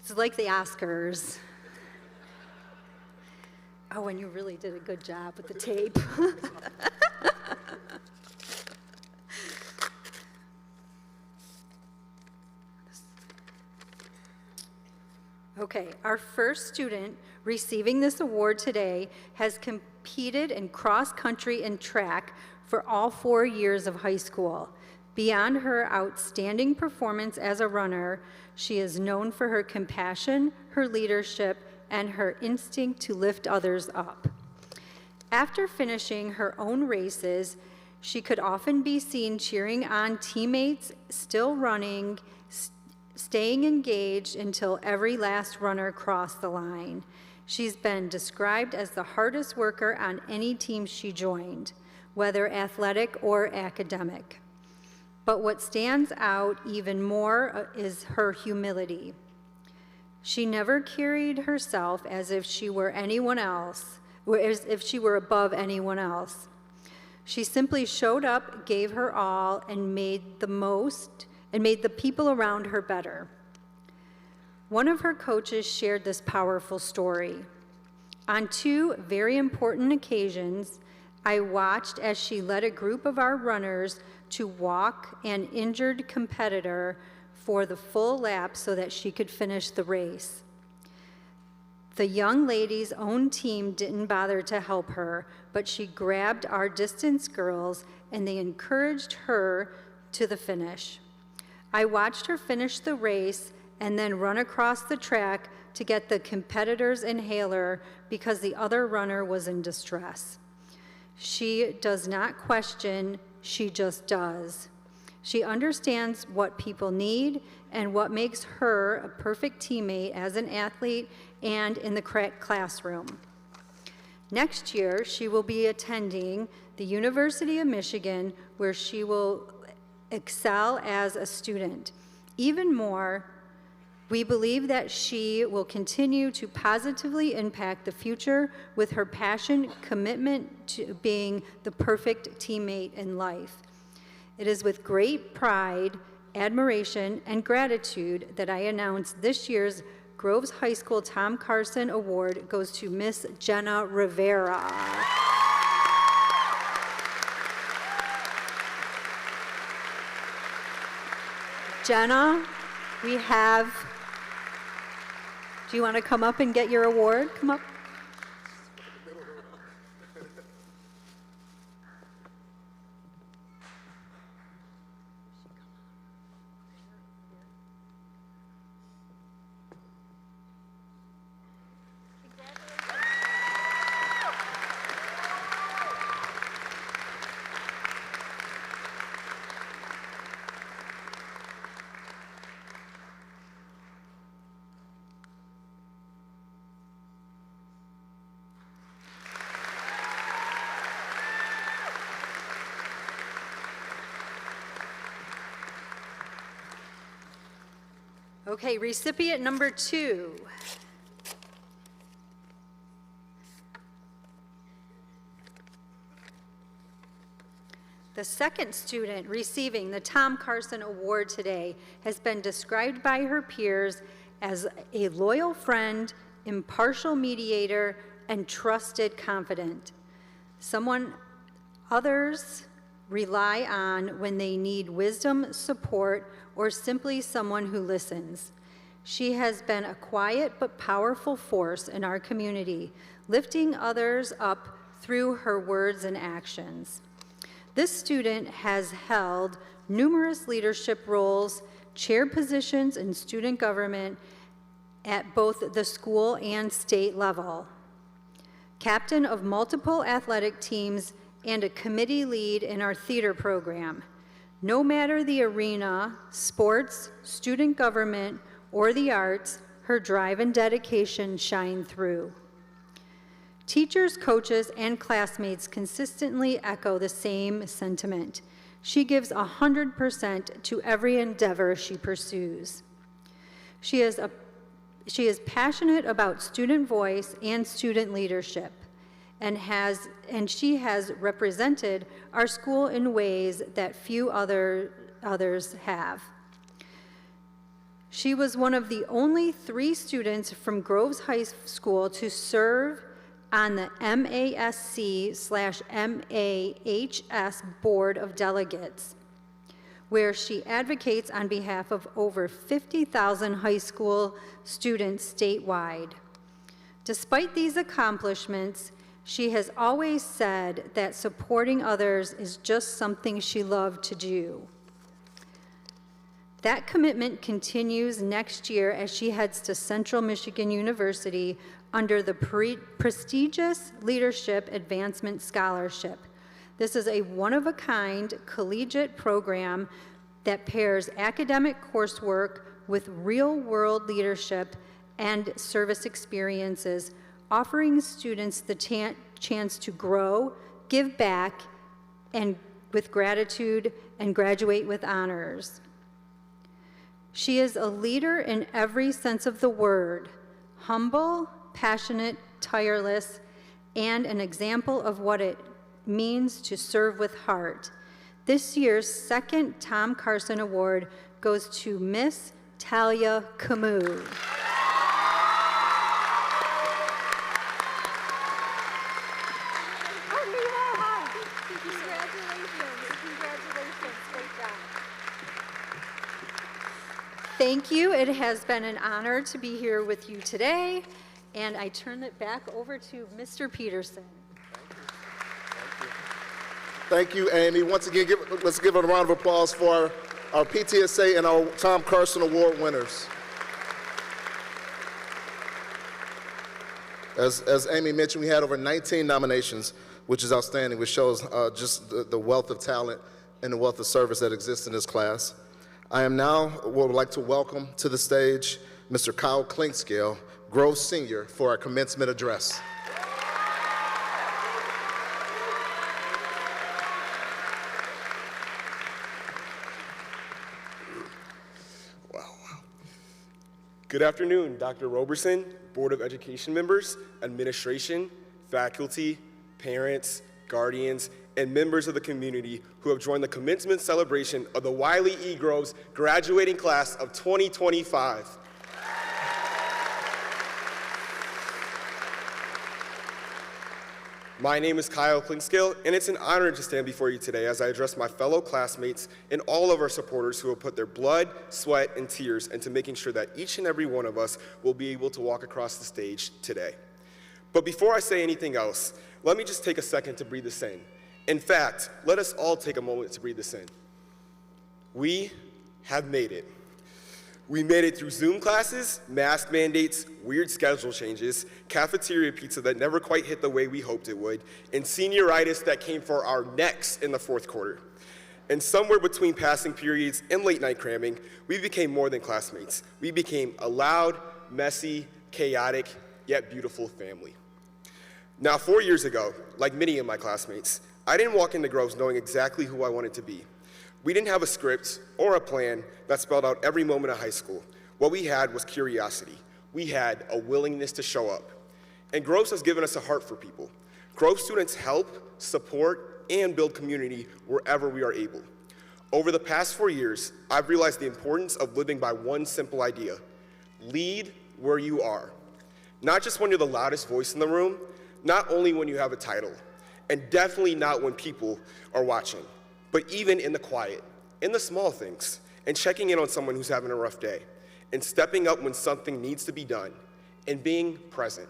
It's like the Oscars. Oh, and you really did a good job with the tape. Okay, our first student receiving this award today has competed in cross-country and track for all 4 years of high school. Beyond her outstanding performance as a runner, she is known for her compassion, her leadership, and her instinct to lift others up. After finishing her own races, she could often be seen cheering on teammates still running, staying engaged until every last runner crossed the line. She's been described as the hardest worker on any team she joined, whether athletic or academic. But what stands out even more is her humility. She never carried herself as if she were anyone else, or as if she were above anyone else. She simply showed up, gave her all, and made the people around her better. One of her coaches shared this powerful story. On 2 very important occasions, I watched as she led a group of our runners to walk an injured competitor for the full lap so that she could finish the race. The young lady's own team didn't bother to help her, but she grabbed our distance girls and they encouraged her to the finish. I watched her finish the race and then run across the track to get the competitor's inhaler because the other runner was in distress. She does not question, she just does. She understands what people need and what makes her a perfect teammate as an athlete and in the classroom. Next year, she will be attending the University of Michigan, where she will excel as a student. Even more, we believe that she will continue to positively impact the future with her passion, commitment to being the perfect teammate in life. It is with great pride, admiration, and gratitude that I announce this year's Groves High School Tom Carson Award goes to Miss Jenna Rivera. Jenna, we have, do you want to come up and get your award? Come up. Okay, recipient number 2. The second student receiving the Tom Carson Award today has been described by her peers as a loyal friend, impartial mediator, and trusted confidant. Someone others rely on when they need wisdom, support, or simply someone who listens. She has been a quiet but powerful force in our community, lifting others up through her words and actions. This student has held numerous leadership roles, chair positions in student government at both the school and state level, captain of multiple athletic teams, and a committee lead in our theater program. No matter the arena, sports, student government, or the arts, her drive and dedication shine through. Teachers, coaches, and classmates consistently echo the same sentiment. She gives 100% to every endeavor she pursues. She is passionate about student voice and student leadership, and she has represented our school in ways that few others have. She was one of the only 3 students from Groves High School to serve on the MASC/MAHS Board of Delegates, where she advocates on behalf of over 50,000 high school students statewide. Despite these accomplishments, she has always said that supporting others is just something she loved to do. That commitment continues next year as she heads to Central Michigan University under the prestigious Leadership Advancement Scholarship. This is a one-of-a-kind collegiate program that pairs academic coursework with real-world leadership and service experiences, offering students the chance to grow, give back, and with gratitude, and graduate with honors. She is a leader in every sense of the word, humble, passionate, tireless, and an example of what it means to serve with heart. This year's second Tom Carson Award goes to Miss Talia Camus. Thank you. It has been an honor to be here with you today, and I turn it back over to Mr. Peterson. Thank you, Amy. Once again, let's give a round of applause for our PTSA and our Tom Carson Award winners. As Amy mentioned, we had over 19 nominations, which is outstanding, which shows just the wealth of talent and the wealth of service that exists in this class. I would like to welcome to the stage Mr. Kyle Clinkscale, Groves Senior, for our commencement address. Good afternoon, Dr. Roberson, Board of Education members, administration, faculty, parents, guardians, and members of the community who have joined the commencement celebration of the Wiley E. Groves graduating class of 2025. My name is Kyle Clinkscale, and it's an honor to stand before you today as I address my fellow classmates and all of our supporters who have put their blood, sweat, and tears into making sure that each and every one of us will be able to walk across the stage today. But before I say anything else, let me just take a second to breathe this in. In fact, let us all take a moment to breathe this in. We have made it. We made it through Zoom classes, mask mandates, weird schedule changes, cafeteria pizza that never quite hit the way we hoped it would, and senioritis that came for our necks in the fourth quarter. And somewhere between passing periods and late night cramming, we became more than classmates. We became a loud, messy, chaotic, yet beautiful family. Now, 4 years ago, like many of my classmates, I didn't walk into Groves knowing exactly who I wanted to be. We didn't have a script or a plan that spelled out every moment of high school. What we had was curiosity. We had a willingness to show up. And Groves has given us a heart for people. Groves students help, support, and build community wherever we are able. Over the past 4 years, I've realized the importance of living by one simple idea: lead where you are. Not just when you're the loudest voice in the room, not only when you have a title, and definitely not when people are watching, but even in the quiet, in the small things, and checking in on someone who's having a rough day, and stepping up when something needs to be done, and being present.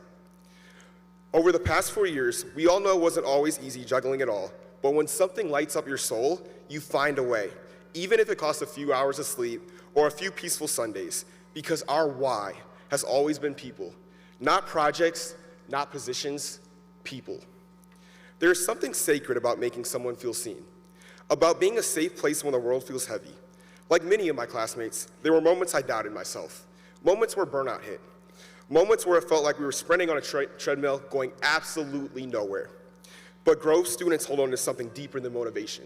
Over the past 4 years, we all know it wasn't always easy juggling it all, but when something lights up your soul, you find a way, even if it costs a few hours of sleep or a few peaceful Sundays, because our why has always been people, not projects, not positions, people. There is something sacred about making someone feel seen, about being a safe place when the world feels heavy. Like many of my classmates, there were moments I doubted myself, moments where burnout hit, moments where it felt like we were sprinting on a treadmill going absolutely nowhere. But Groves students hold on to something deeper than motivation: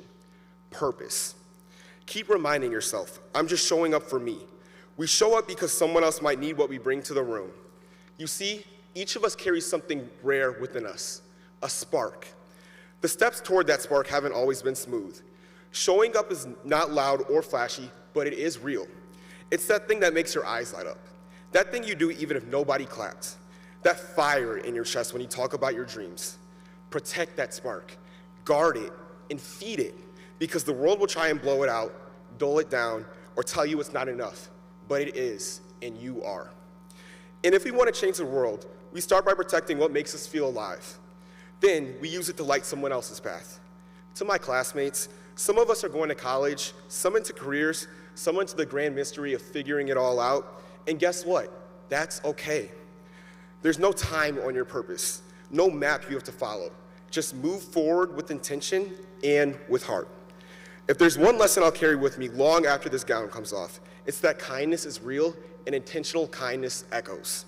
purpose. Keep reminding yourself, I'm just showing up for me. We show up because someone else might need what we bring to the room. You see, each of us carries something rare within us, a spark. The steps toward that spark haven't always been smooth. Showing up is not loud or flashy, but it is real. It's that thing that makes your eyes light up. That thing you do even if nobody claps. That fire in your chest when you talk about your dreams. Protect that spark, guard it, and feed it, because the world will try and blow it out, dull it down, or tell you it's not enough, but it is, and you are. And if we want to change the world, we start by protecting what makes us feel alive. Then we use it to light someone else's path. To my classmates, some of us are going to college, some into careers, some into the grand mystery of figuring it all out, and guess what? That's okay. There's no time on your purpose, no map you have to follow. Just move forward with intention and with heart. If there's one lesson I'll carry with me long after this gown comes off, it's that kindness is real and intentional kindness echoes.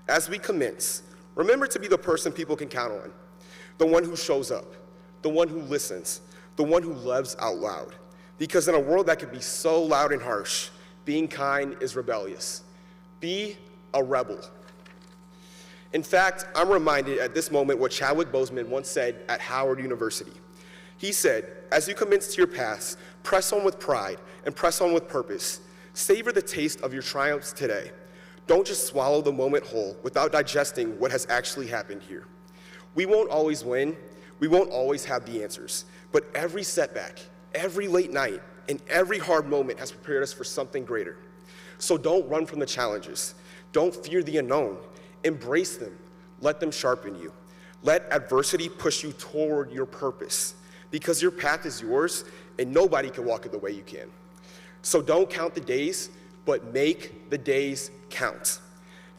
As we commence, remember to be the person people can count on, the one who shows up, the one who listens, the one who loves out loud. Because in a world that can be so loud and harsh, being kind is rebellious. Be a rebel. In fact, I'm reminded at this moment what Chadwick Boseman once said at Howard University. He said, as you commence to your paths, press on with pride and press on with purpose. Savor the taste of your triumphs today. Don't just swallow the moment whole without digesting what has actually happened here. We won't always win. We won't always have the answers. But every setback, every late night, and every hard moment has prepared us for something greater. So don't run from the challenges. Don't fear the unknown. Embrace them. Let them sharpen you. Let adversity push you toward your purpose, because your path is yours and nobody can walk it the way you can. So don't count the days, but make the days count.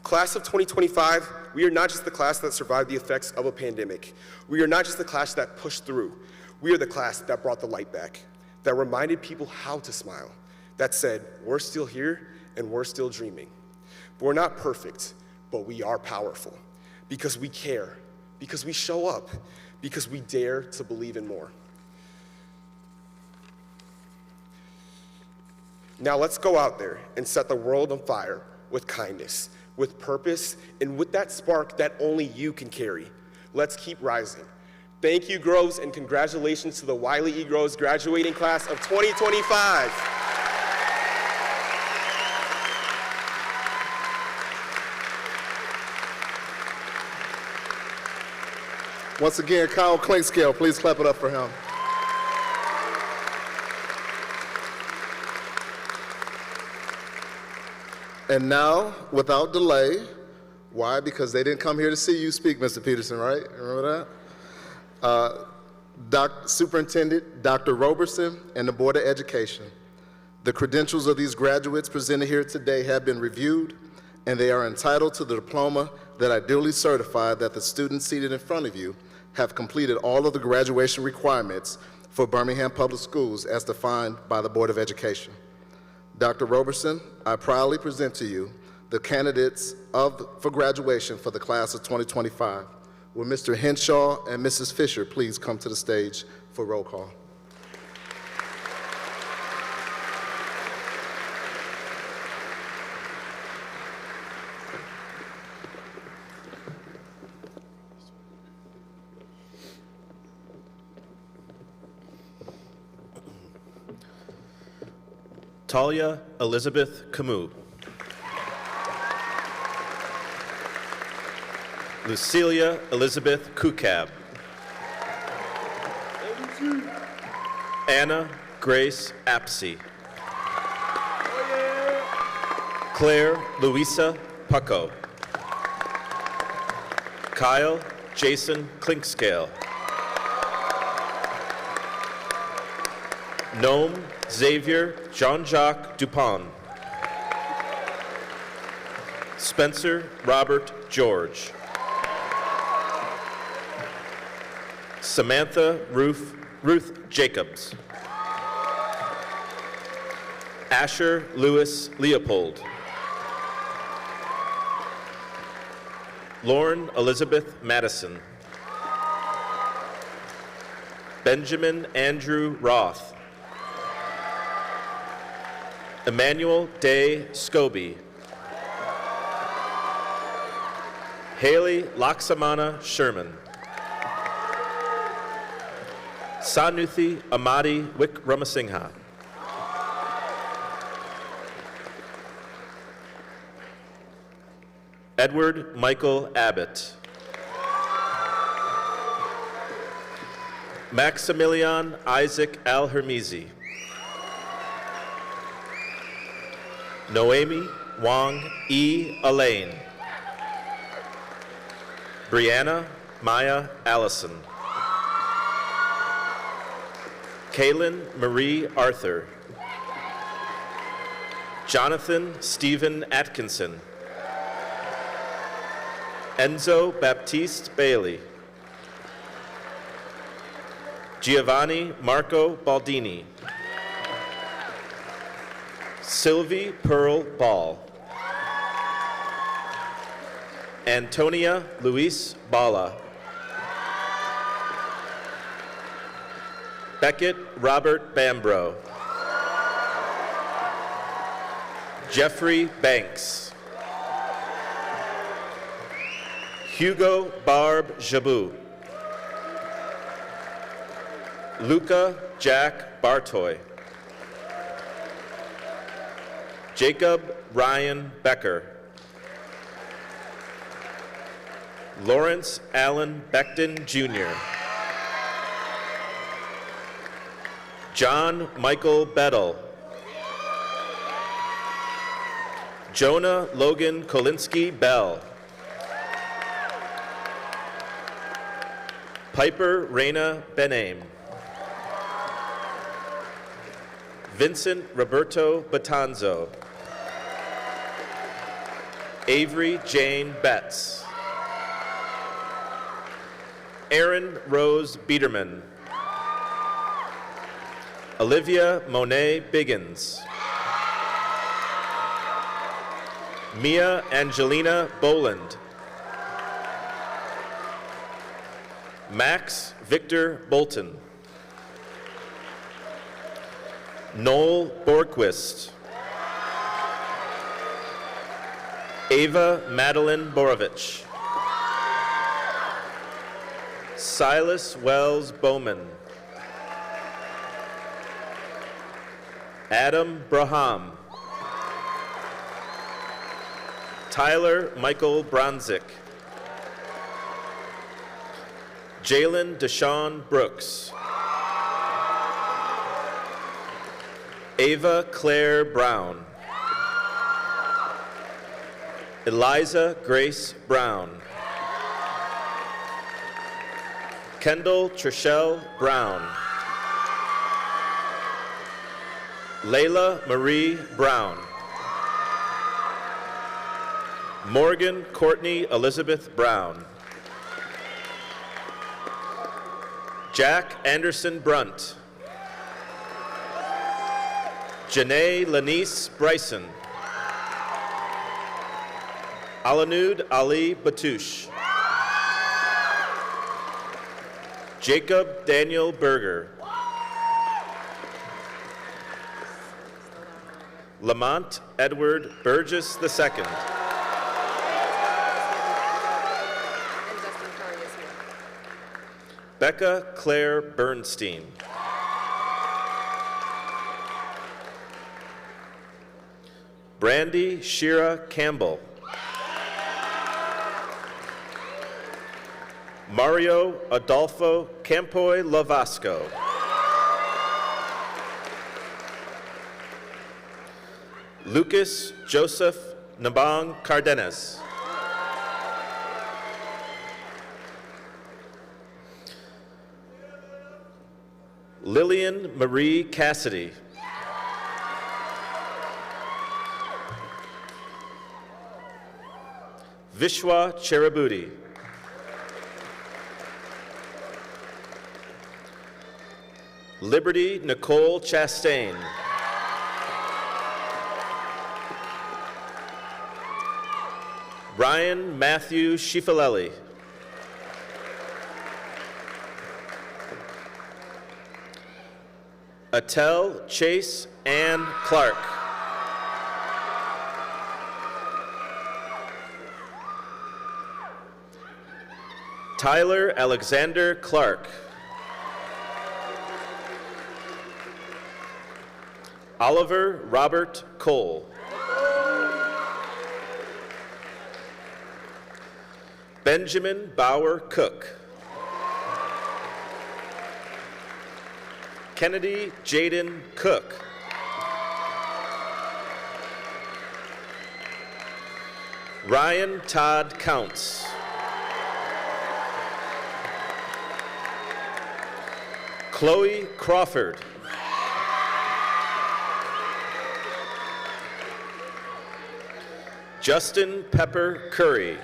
Class of 2025, we are not just the class that survived the effects of a pandemic. We are not just the class that pushed through. We are the class that brought the light back, that reminded people how to smile, that said, we're still here and we're still dreaming. We're not perfect, but we are powerful because we care, because we show up, because we dare to believe in more. Now let's go out there and set the world on fire with kindness, with purpose, and with that spark that only you can carry. Let's keep rising. Thank you, Groves, and congratulations to the Wiley E. Groves graduating class of 2025. Once again, Kyle Clinkscale, please clap it up for him. And now, without delay, why? Because they didn't come here to see you speak, Mr. Peterson, right? Remember that? Superintendent Dr. Roberson and the Board of Education. The credentials of these graduates presented here today have been reviewed, and they are entitled to the diploma that I duly certify that the students seated in front of you have completed all of the graduation requirements for Birmingham Public Schools as defined by the Board of Education. Dr. Roberson, I proudly present to you the candidates for graduation for the class of 2025. Will Mr. Henshaw and Mrs. Fisher please come to the stage for roll call? Talia Elizabeth Camus. Lucilia Elizabeth Kukab. Anna Grace Apsey. Claire Louisa Pucko. Kyle Jason Clinkscale. Noam Xavier Jean-Jacques Dupont. Spencer Robert George. Samantha Ruth Jacobs. Asher Lewis Leopold. Lauren Elizabeth Madison. Benjamin Andrew Roth. Emmanuel Day Scobie. Haley Laksamana Sherman. Sanuthi Amadi Wickramasinghe. Edward Michael Abbott. Maximilian Isaac Al-Hermisi. Noemi Wong E. Elaine. Brianna Maya Allison. Kaylin Marie Arthur. Jonathan Stephen Atkinson. Enzo Baptiste Bailey. Giovanni Marco Baldini. Sylvie Pearl Ball. Antonia Luis Bala. Beckett Robert Bambro. Jeffrey Banks. Hugo Barb Jabou. Luca Jack Bartoy. Jacob Ryan Becker. Lawrence Allen Beckton Jr. John Michael Bettel. Jonah Logan Kolinsky Bell. Piper Reina Benaim. Vincent Roberto Batanzo. Avery Jane Betts. Erin Rose Biederman. Olivia Monet Biggins. Mia Angelina Boland. Max Victor Bolton. Noel Borquist. Ava Madeline Borovich. Silas Wells Bowman. Adam Braham. Tyler Michael Bronzik. Jalen Deshaun Brooks. Ava Claire Brown. Eliza Grace Brown. Kendall Trishelle Brown. Layla Marie Brown. Morgan Courtney Elizabeth Brown. Jack Anderson Brunt. Janae Lanice Bryson. Alanud Ali Batouche. Jacob Daniel Berger. Lamont Edward Burgess II. Becca Claire Bernstein. Brandy Shira Campbell. Mario Adolfo Campoy Lavasco. Lucas Joseph Nabang Cardenas. Lillian Marie Cassidy. Vishwa Cherabudi. Liberty Nicole Chastain. Ryan Matthew Schifalelli. Attell Chase Ann Clark. Tyler Alexander Clark. Oliver Robert Cole. Benjamin Bauer Cook. Kennedy Jaden Cook. Ryan Todd Counts. Chloe Crawford. Justin Pepper Curry.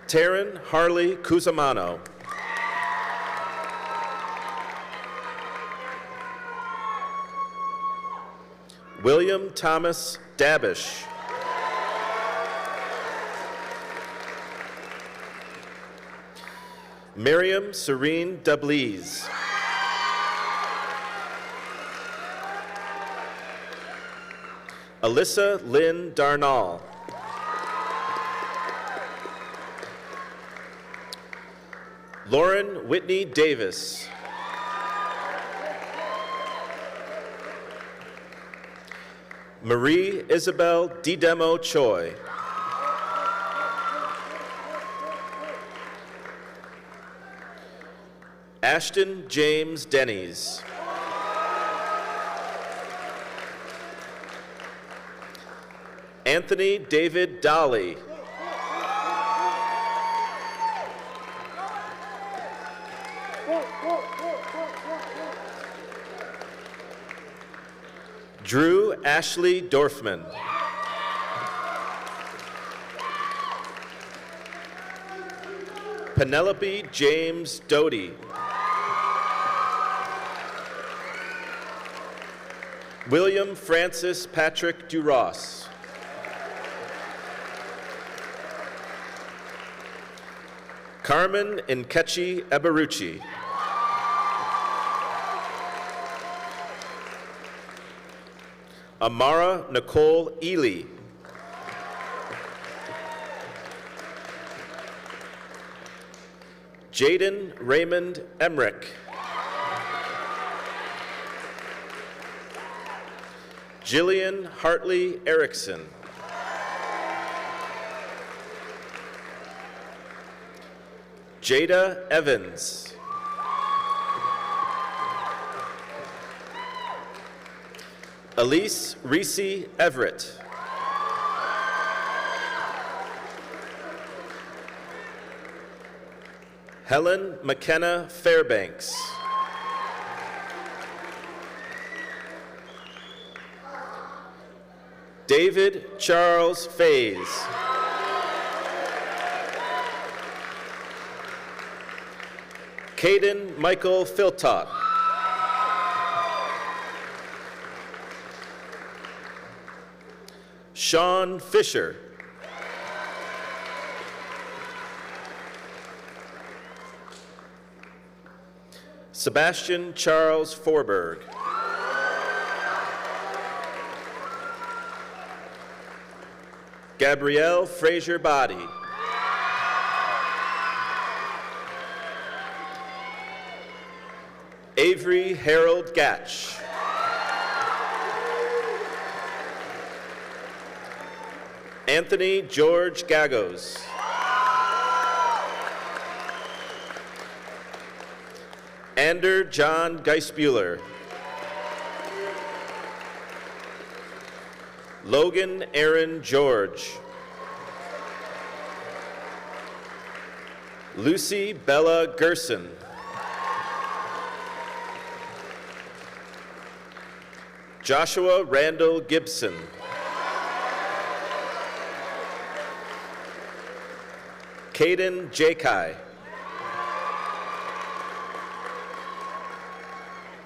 Taryn Harley Cusimano. William Thomas Dabish. Miriam Serene Dublies. Alyssa Lynn Darnall. Lauren Whitney Davis. Marie Isabel Didemo Choi. Ashton James Denny's. Anthony David Dolly. Drew Ashley Dorfman. Penelope James Doty. William Francis Patrick Duross. Carmen Nkechi Eberuchi. Amara Nicole Ely. Jaden Raymond Emrick. Jillian Hartley Erickson. Jada Evans. Elise Reese Everett. Helen McKenna Fairbanks. David Charles Fays. Caden Michael Philtott. Sean Fisher. Sebastian Charles Forberg. Gabrielle Fraser Body. Avery Harold Gatch. Anthony George Gagos. Ander John Geisbuehler. Logan Aaron George. Lucy Bella Gerson. Joshua Randall Gibson. Caden Jakai.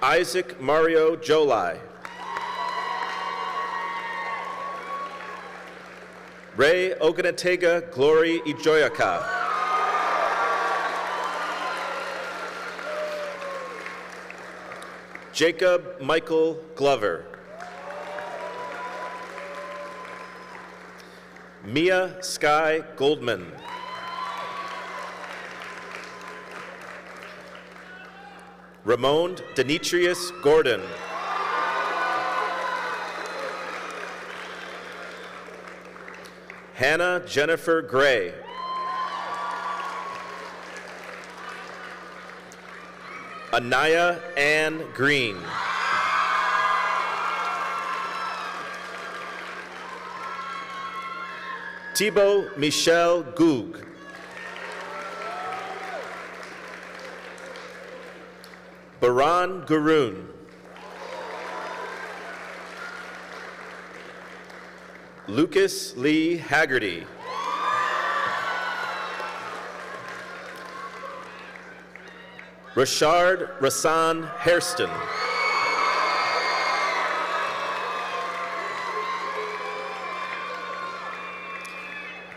Isaac Mario Jolai. Ray Ogunatega Glory Ijoyaka. Jacob Michael Glover. Mia Sky Goldman. Ramon Demetrius Gordon. Hannah Jennifer Gray. Anaya Ann Green. Thibaut Michel Goug. Baran Gurun. Lucas Lee Haggerty. Rashard Rasan Hairston.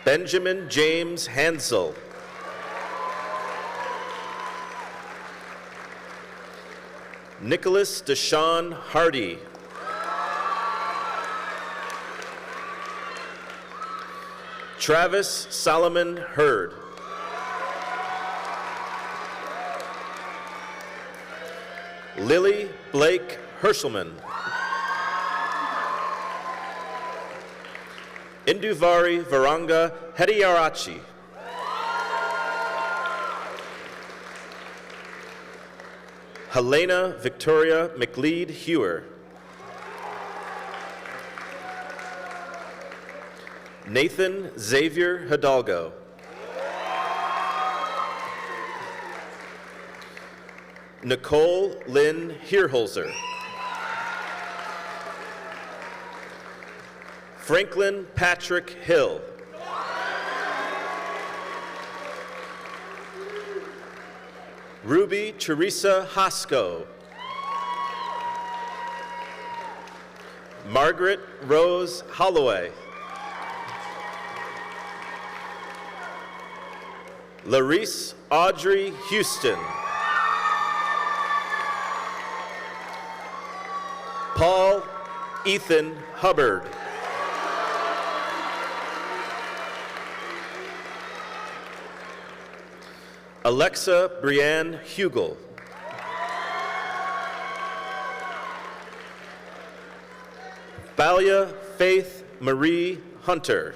Benjamin James Hansel. Nicholas Deshawn Hardy. Travis Solomon Hurd. Lily Blake Hershelman. Induvari Varanga Hediarachi. Helena Victoria McLeod Hewer. Nathan Xavier Hidalgo. Nicole Lynn Hierholzer. Franklin Patrick Hill. Ruby Teresa Hosko. Margaret Rose Holloway. Larice Audrey Houston. Paul Ethan Hubbard. Alexa Brianne Hugel. Balia Faith Marie Hunter.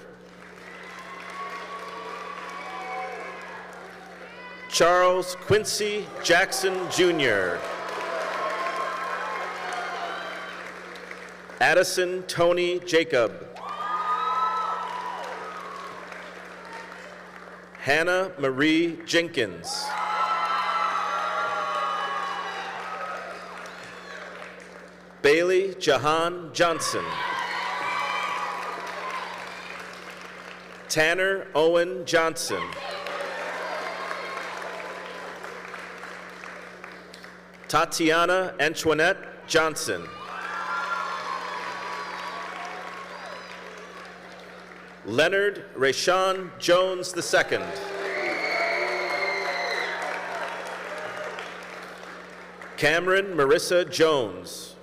Charles Quincy Jackson Jr. Addison Tony Jacob. Hannah Marie Jenkins. Bailey Jahan Johnson. Tanner Owen Johnson. Tatiana Antoinette Johnson. Leonard Rayshawn Jones II. Cameron Marissa Jones.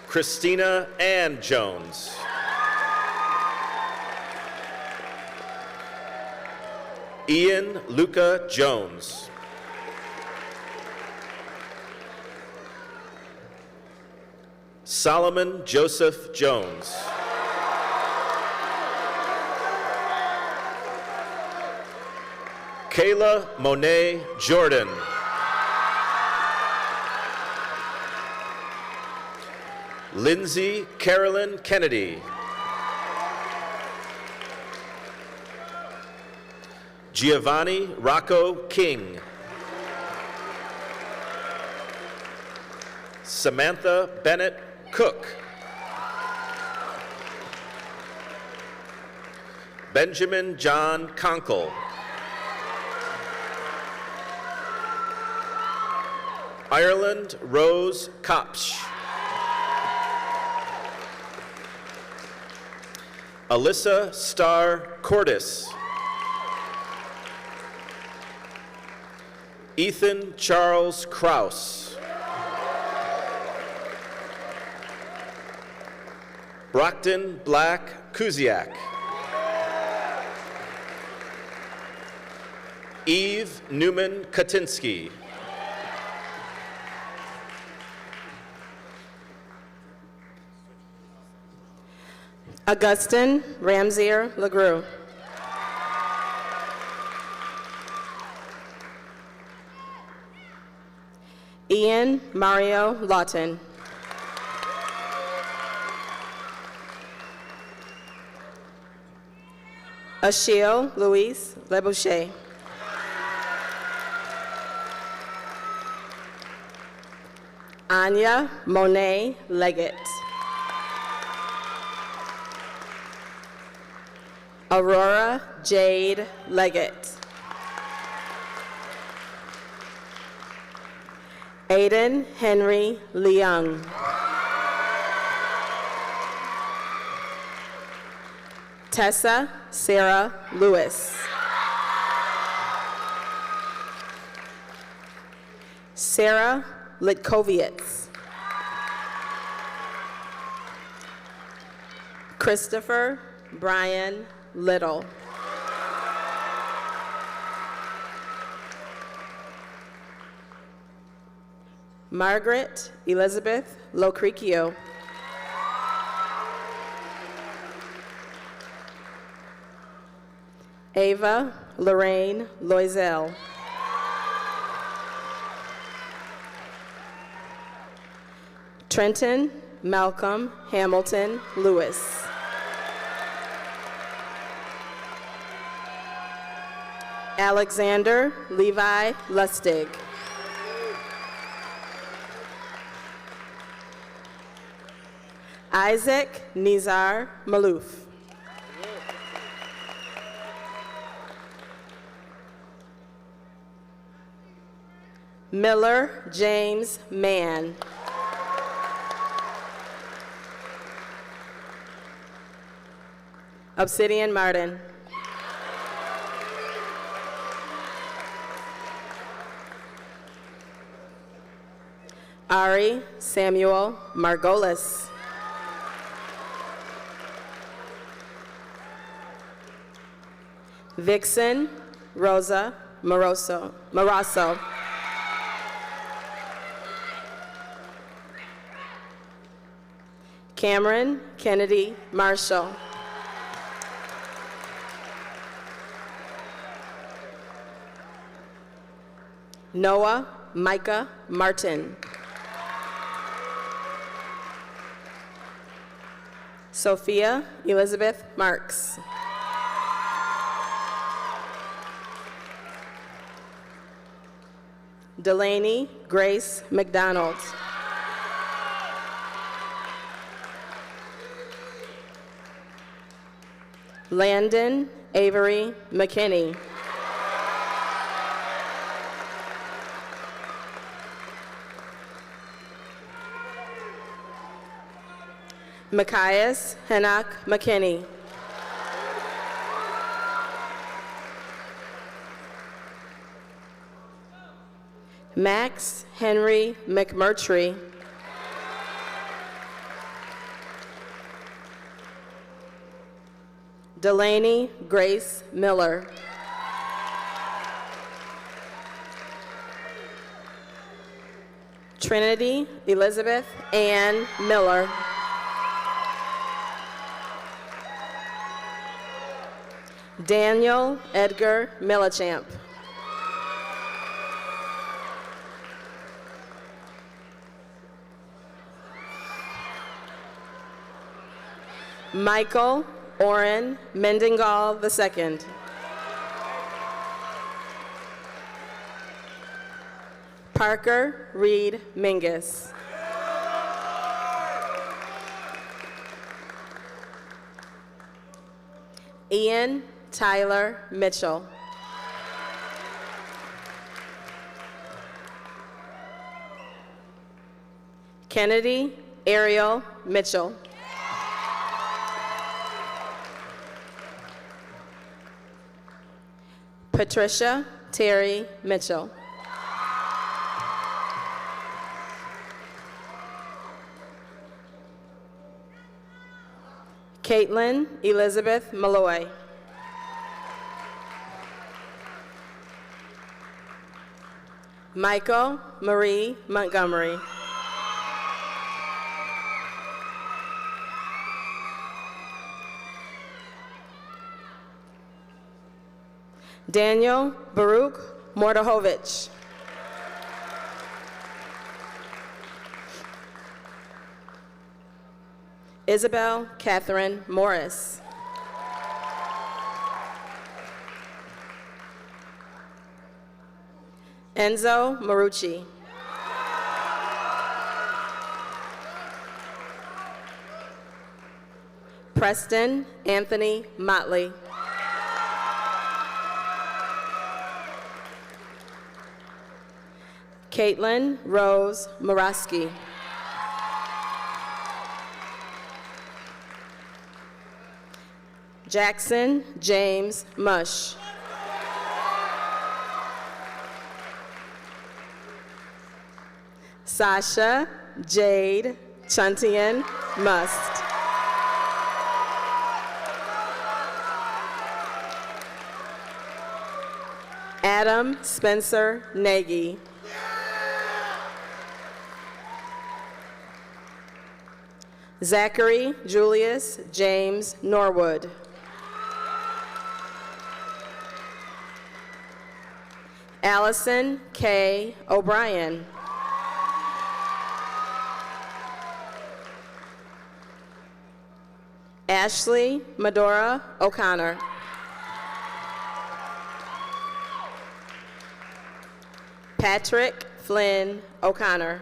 Christina Ann Jones. Ian Luca Jones. Solomon Joseph Jones. Kayla Monet Jordan. Lindsay Carolyn Kennedy. Giovanni Rocco King. Samantha Bennett Cook. Benjamin John Conkle. Ireland Rose Kopsch. Alyssa Starr Cordis. Ethan Charles Kraus. Brockton Black Kuziak. Eve Newman Katinsky. Augustin Ramsier LaGrue. Ian Mario Lawton. Achille Louise Leboucher. Anya Monet Leggett. Aurora Jade Leggett. Aiden Henry Leung. Tessa Sarah Lewis. Sarah Litkovitz. Christopher Brian Little. Margaret Elizabeth Locricchio. Ava Lorraine Loisel. Trenton Malcolm Hamilton Lewis. Alexander Levi Lustig. Isaac Nizar Malouf. Miller James Mann. Obsidian Martin. Ari Samuel Margolis. Vixen Rosa Marasso. Cameron Kennedy Marshall. Noah Micah Martin. Sophia Elizabeth Marks. Delaney Grace McDonald. Landon Avery McKinney. Machias Hannock McKinney. Max Henry McMurtry. Delaney Grace Miller. Trinity Elizabeth Ann Miller. Daniel Edgar Millichamp. Michael Oren Mendingal II. Parker Reed Mingus. Ian Tyler Mitchell. Kennedy Ariel Mitchell. Patricia Terry Mitchell. Caitlin Elizabeth Malloy. Michael Marie Montgomery. Daniel Baruch Mordahovich. Isabel Catherine Morris. Enzo Marucci. Preston Anthony Motley. Caitlin Rose Moraski. Jackson James Mush. Sasha Jade Chuntian Must. Adam Spencer Nagy. Zachary Julius James Norwood. Allison K. O'Brien. Ashley Medora O'Connor. Patrick Flynn O'Connor.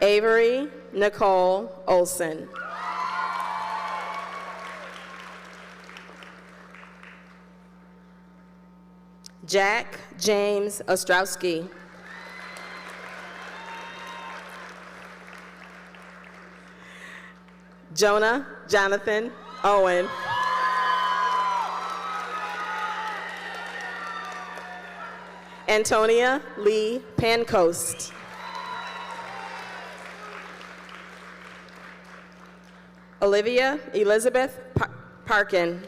Avery Nicole Olson. Jack James Ostrowski. Jonah Jonathan Owen. Antonia Lee Pancoast. Olivia Elizabeth Parkin.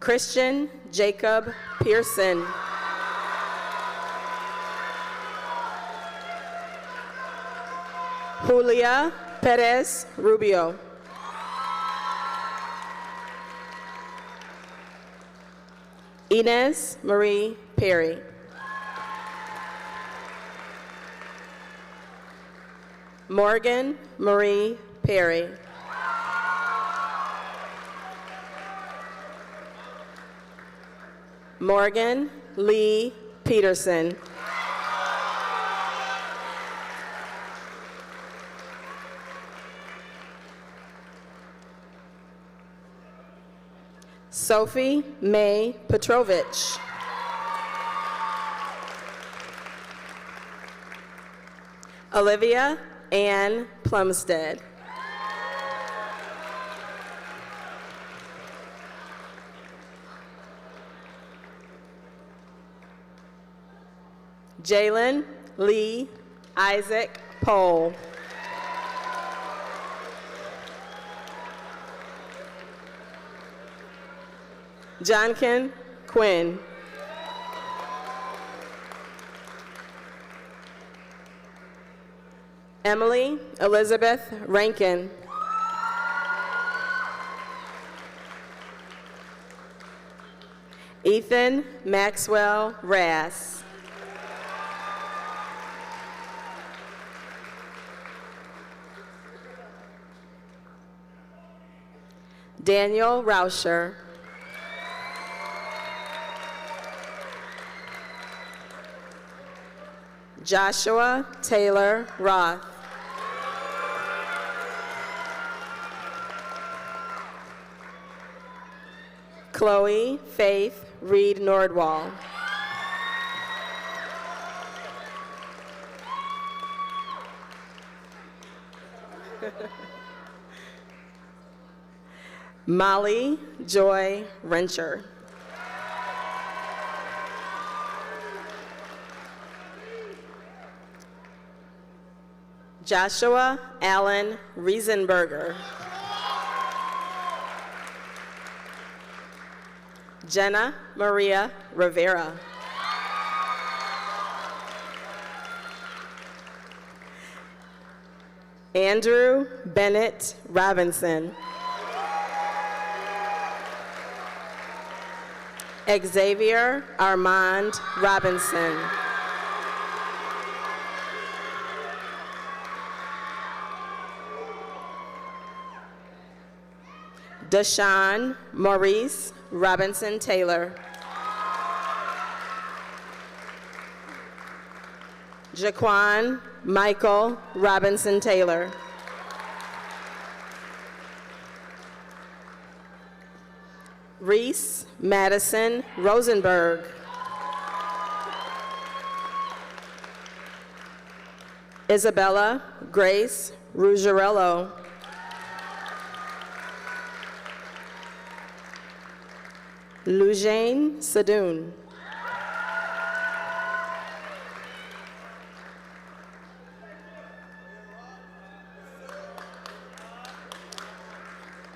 Christian Jacob Pearson. Julia Perez Rubio. Inez Marie Perry. Morgan Marie Perry. Morgan Lee Peterson. Sophie May Petrovich. Olivia Ann Plumstead. Jalen Lee Isaac Pohl. Johnkin Quinn. Emily Elizabeth Rankin. Ethan Maxwell Rass. Daniel Rauscher. Joshua Taylor Roth. Chloe Faith Reed Nordwall. Molly Joy Rencher. Joshua Allen Riesenberger. Jenna Maria Rivera. Andrew Bennett Robinson. Xavier Armand Robinson. Deshaun Maurice Robinson Taylor. Jaquan Michael Robinson Taylor. Reese Madison Rosenberg. Isabella Grace Ruggiero. Lujane Sadoun.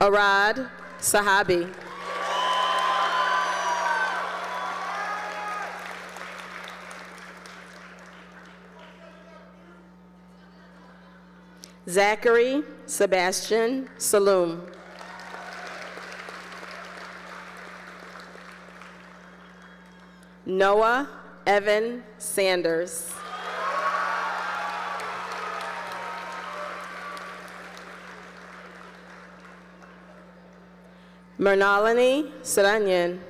Arad Sahabi. Zachary Sebastian Saloom. Noah Evan Sanders. Mernalini Saranyan.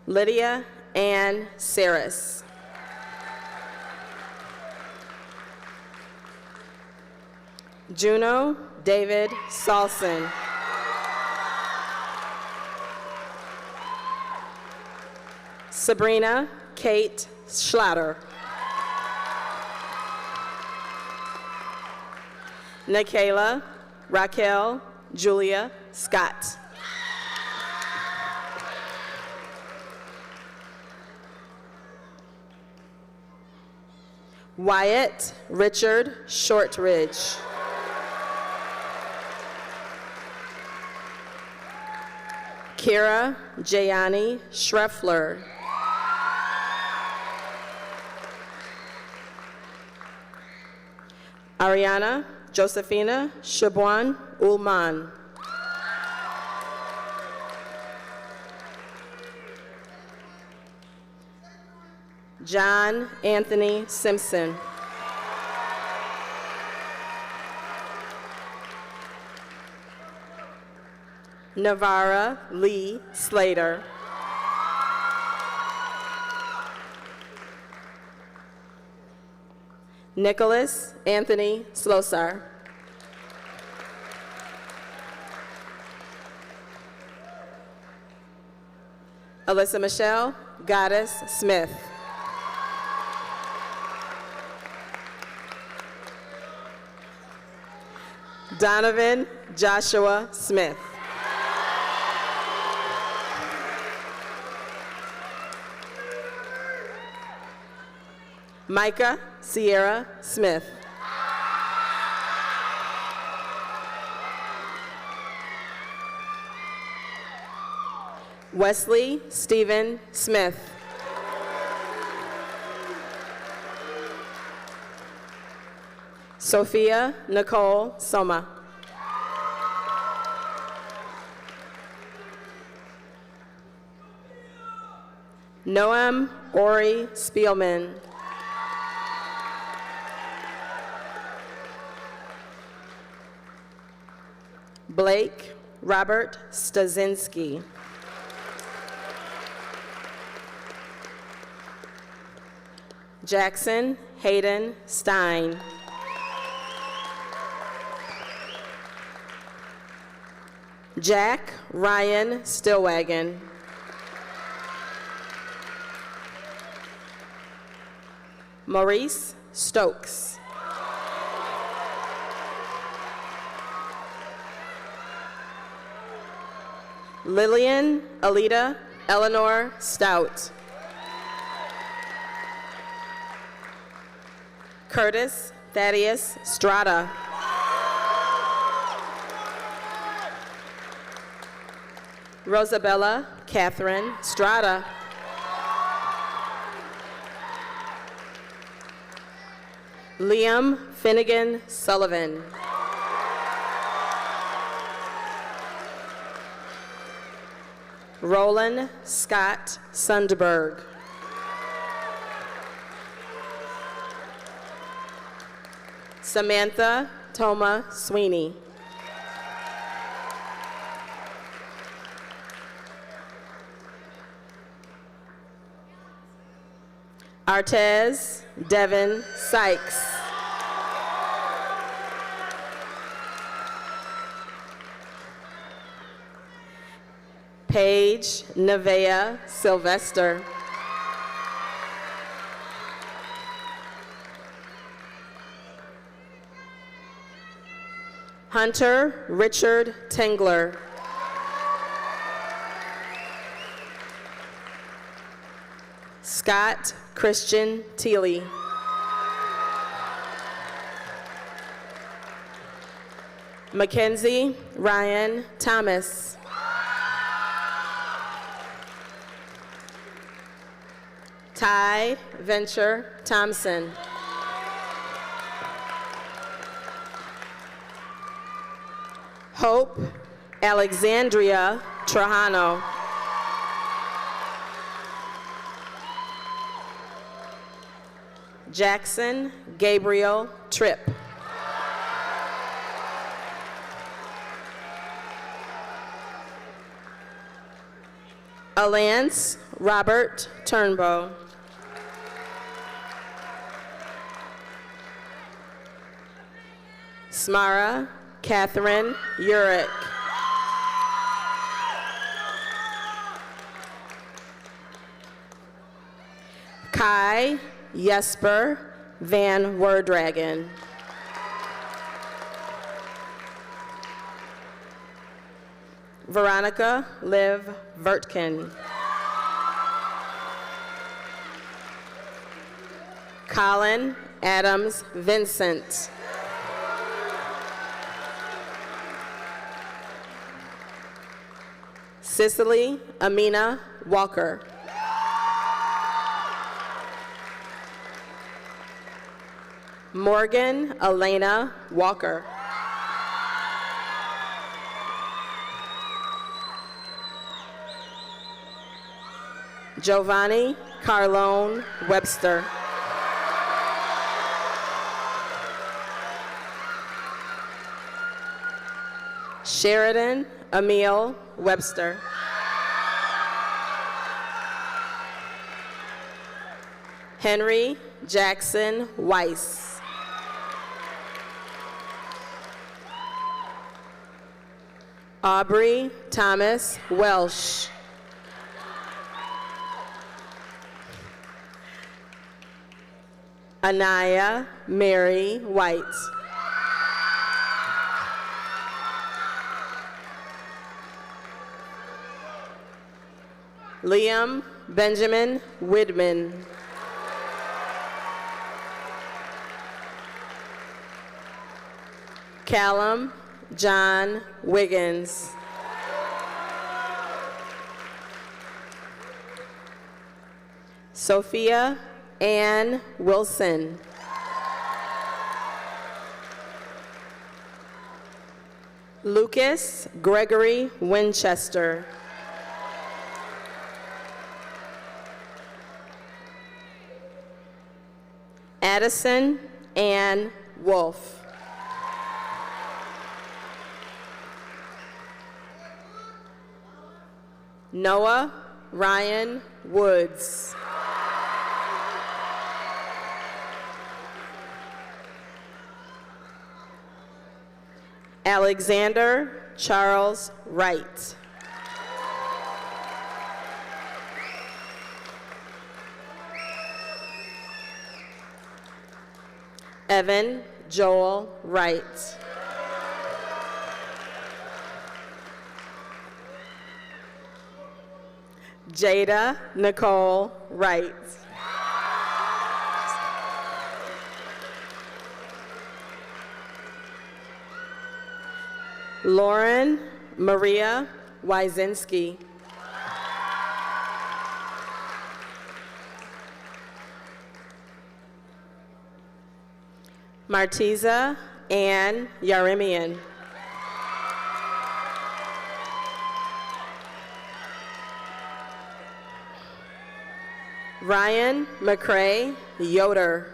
Lydia Ann Saris. Juno David Salson. Sabrina Kate Schlatter. Nikayla Raquel Julia Scott. Wyatt Richard Shortridge. Kira Jayani Schreffler. Ariana Josephina Shabuan Ulman. John Anthony Simpson. Navara Lee Slater. Nicholas Anthony Slosar. Alyssa Michelle Goddess Smith. Donovan Joshua Smith. Micah Sierra Smith. Wesley Stephen Smith. Sophia Nicole Soma. Noam Ori Spielman. Blake Robert Stasinski. Jackson Hayden Stein. Jack Ryan Stillwagon. Maurice Stokes. Lillian Alita Eleanor Stout. Curtis Thaddeus Strada. Rosabella Catherine Strada. Liam Finnegan Sullivan. Roland Scott Sundberg. Samantha Toma Sweeney. Artez Devin Sykes. Paige Nevea Sylvester. Hunter Richard Tengler. Scott Christian Teely. Mackenzie Ryan Thomas. Ty Venture Thompson. Hope Alexandria Trajano. Jackson Gabriel Tripp. Alance Robert Turnbow. Smara Catherine Urick. Kai Jesper Van Werdragen. Veronica Liv Vertkin. Colin Adams Vincent. Cicely Amina Walker. Morgan Elena Walker. Giovanni Carlone Webster. Sheridan Emil Webster. Henry Jackson Weiss. Aubrey Thomas Welsh. Anaya Mary White. Liam Benjamin Widman. Callum John Wiggins. Sophia Ann Wilson. Lucas Gregory Winchester. Addison Ann Wolf. Noah Ryan Woods. Alexander Charles Wright. Evan Joel Wright. Jada Nicole Wright. Lauren Maria Wyzinski. Martiza Ann Yaremian. Ryan McCrae Yoder.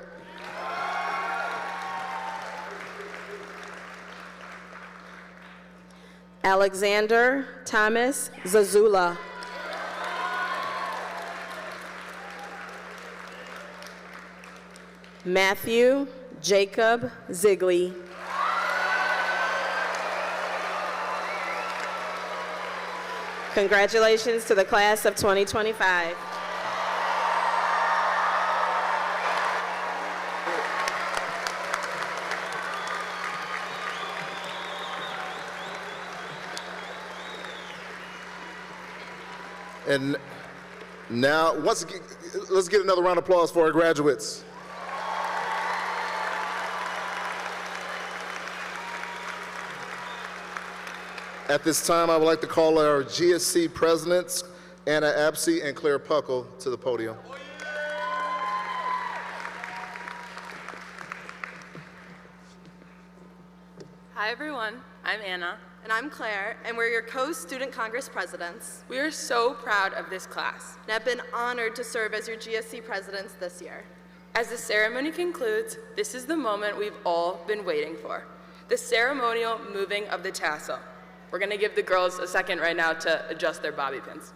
Alexander Thomas Zazula. Matthew Jacob Zigley. Congratulations to the class of 2025. And now, let's get another round of applause for our graduates. At this time, I would like to call our GSC presidents, Anna Apsey and Claire Puckle, to the podium. Hi everyone, I'm Anna. And I'm Claire, and we're your co-student Congress presidents. We are so proud of this class. And I've been honored to serve as your GSC presidents this year. As the ceremony concludes, this is the moment we've all been waiting for, the ceremonial moving of the tassel. We're gonna give the girls a second right now to adjust their bobby pins.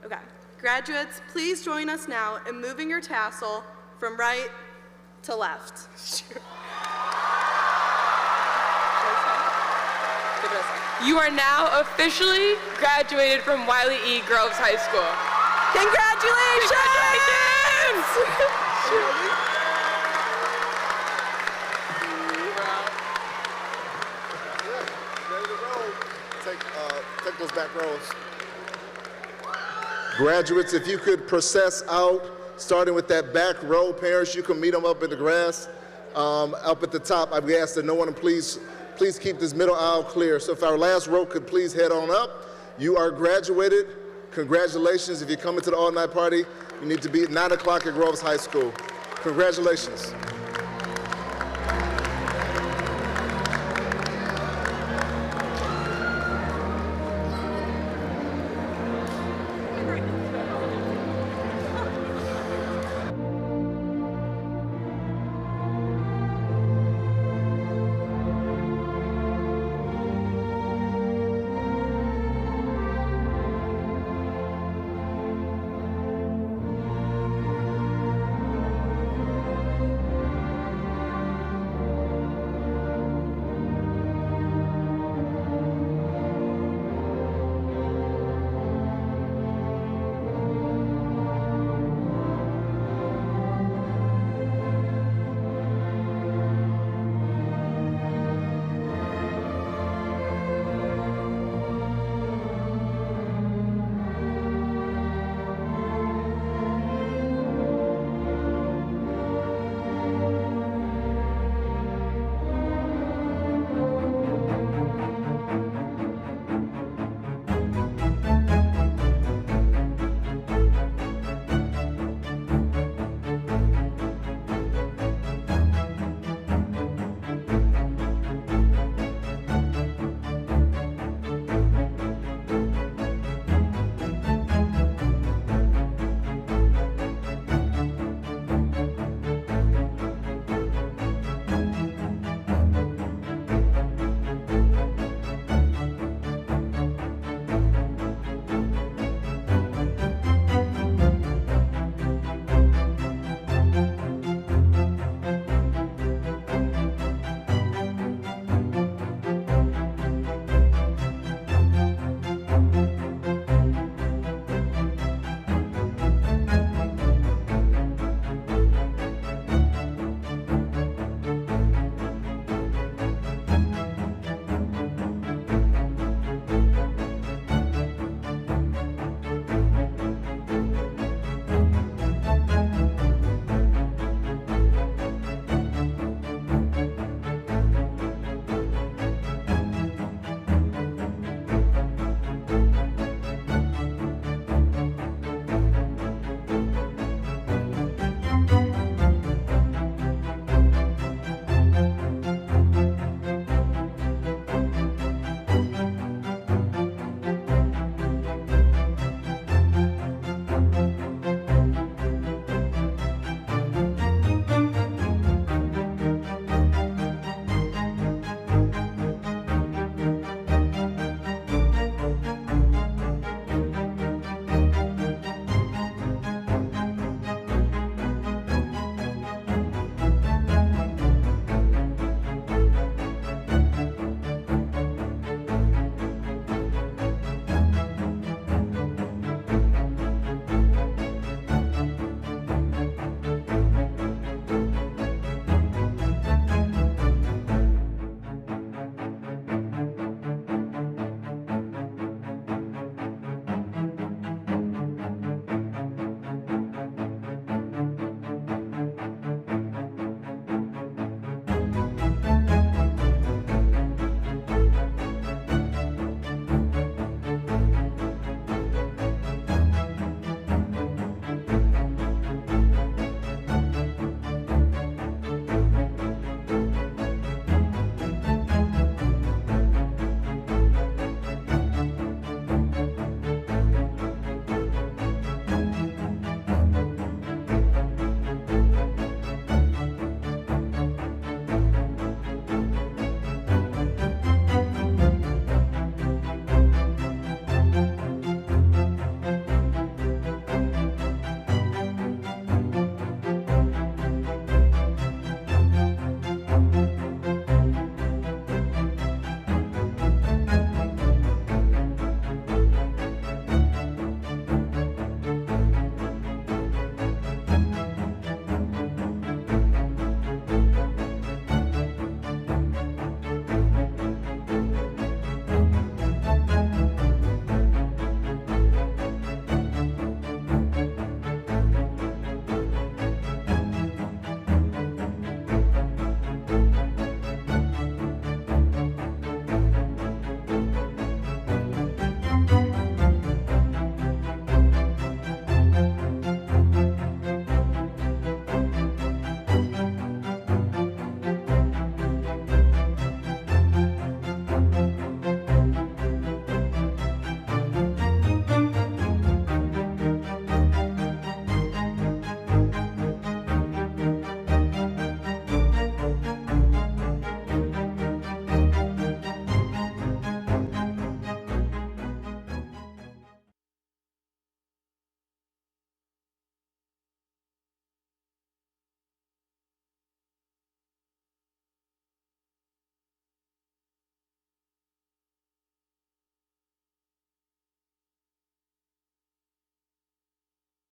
Okay, graduates, please join us now in moving your tassel from right to left. You are now officially graduated from Wiley E. Groves High School. Congratulations! Take those back rows. Graduates, if you could process out, starting with that back row. Parents, you can meet them up in the grass. Up at the top, I've asked that no one please keep this middle aisle clear. So if our last row could please head on up. You are graduated. Congratulations. If you're coming to the all-night party, you need to be at 9 o'clock at Groves High School. Congratulations.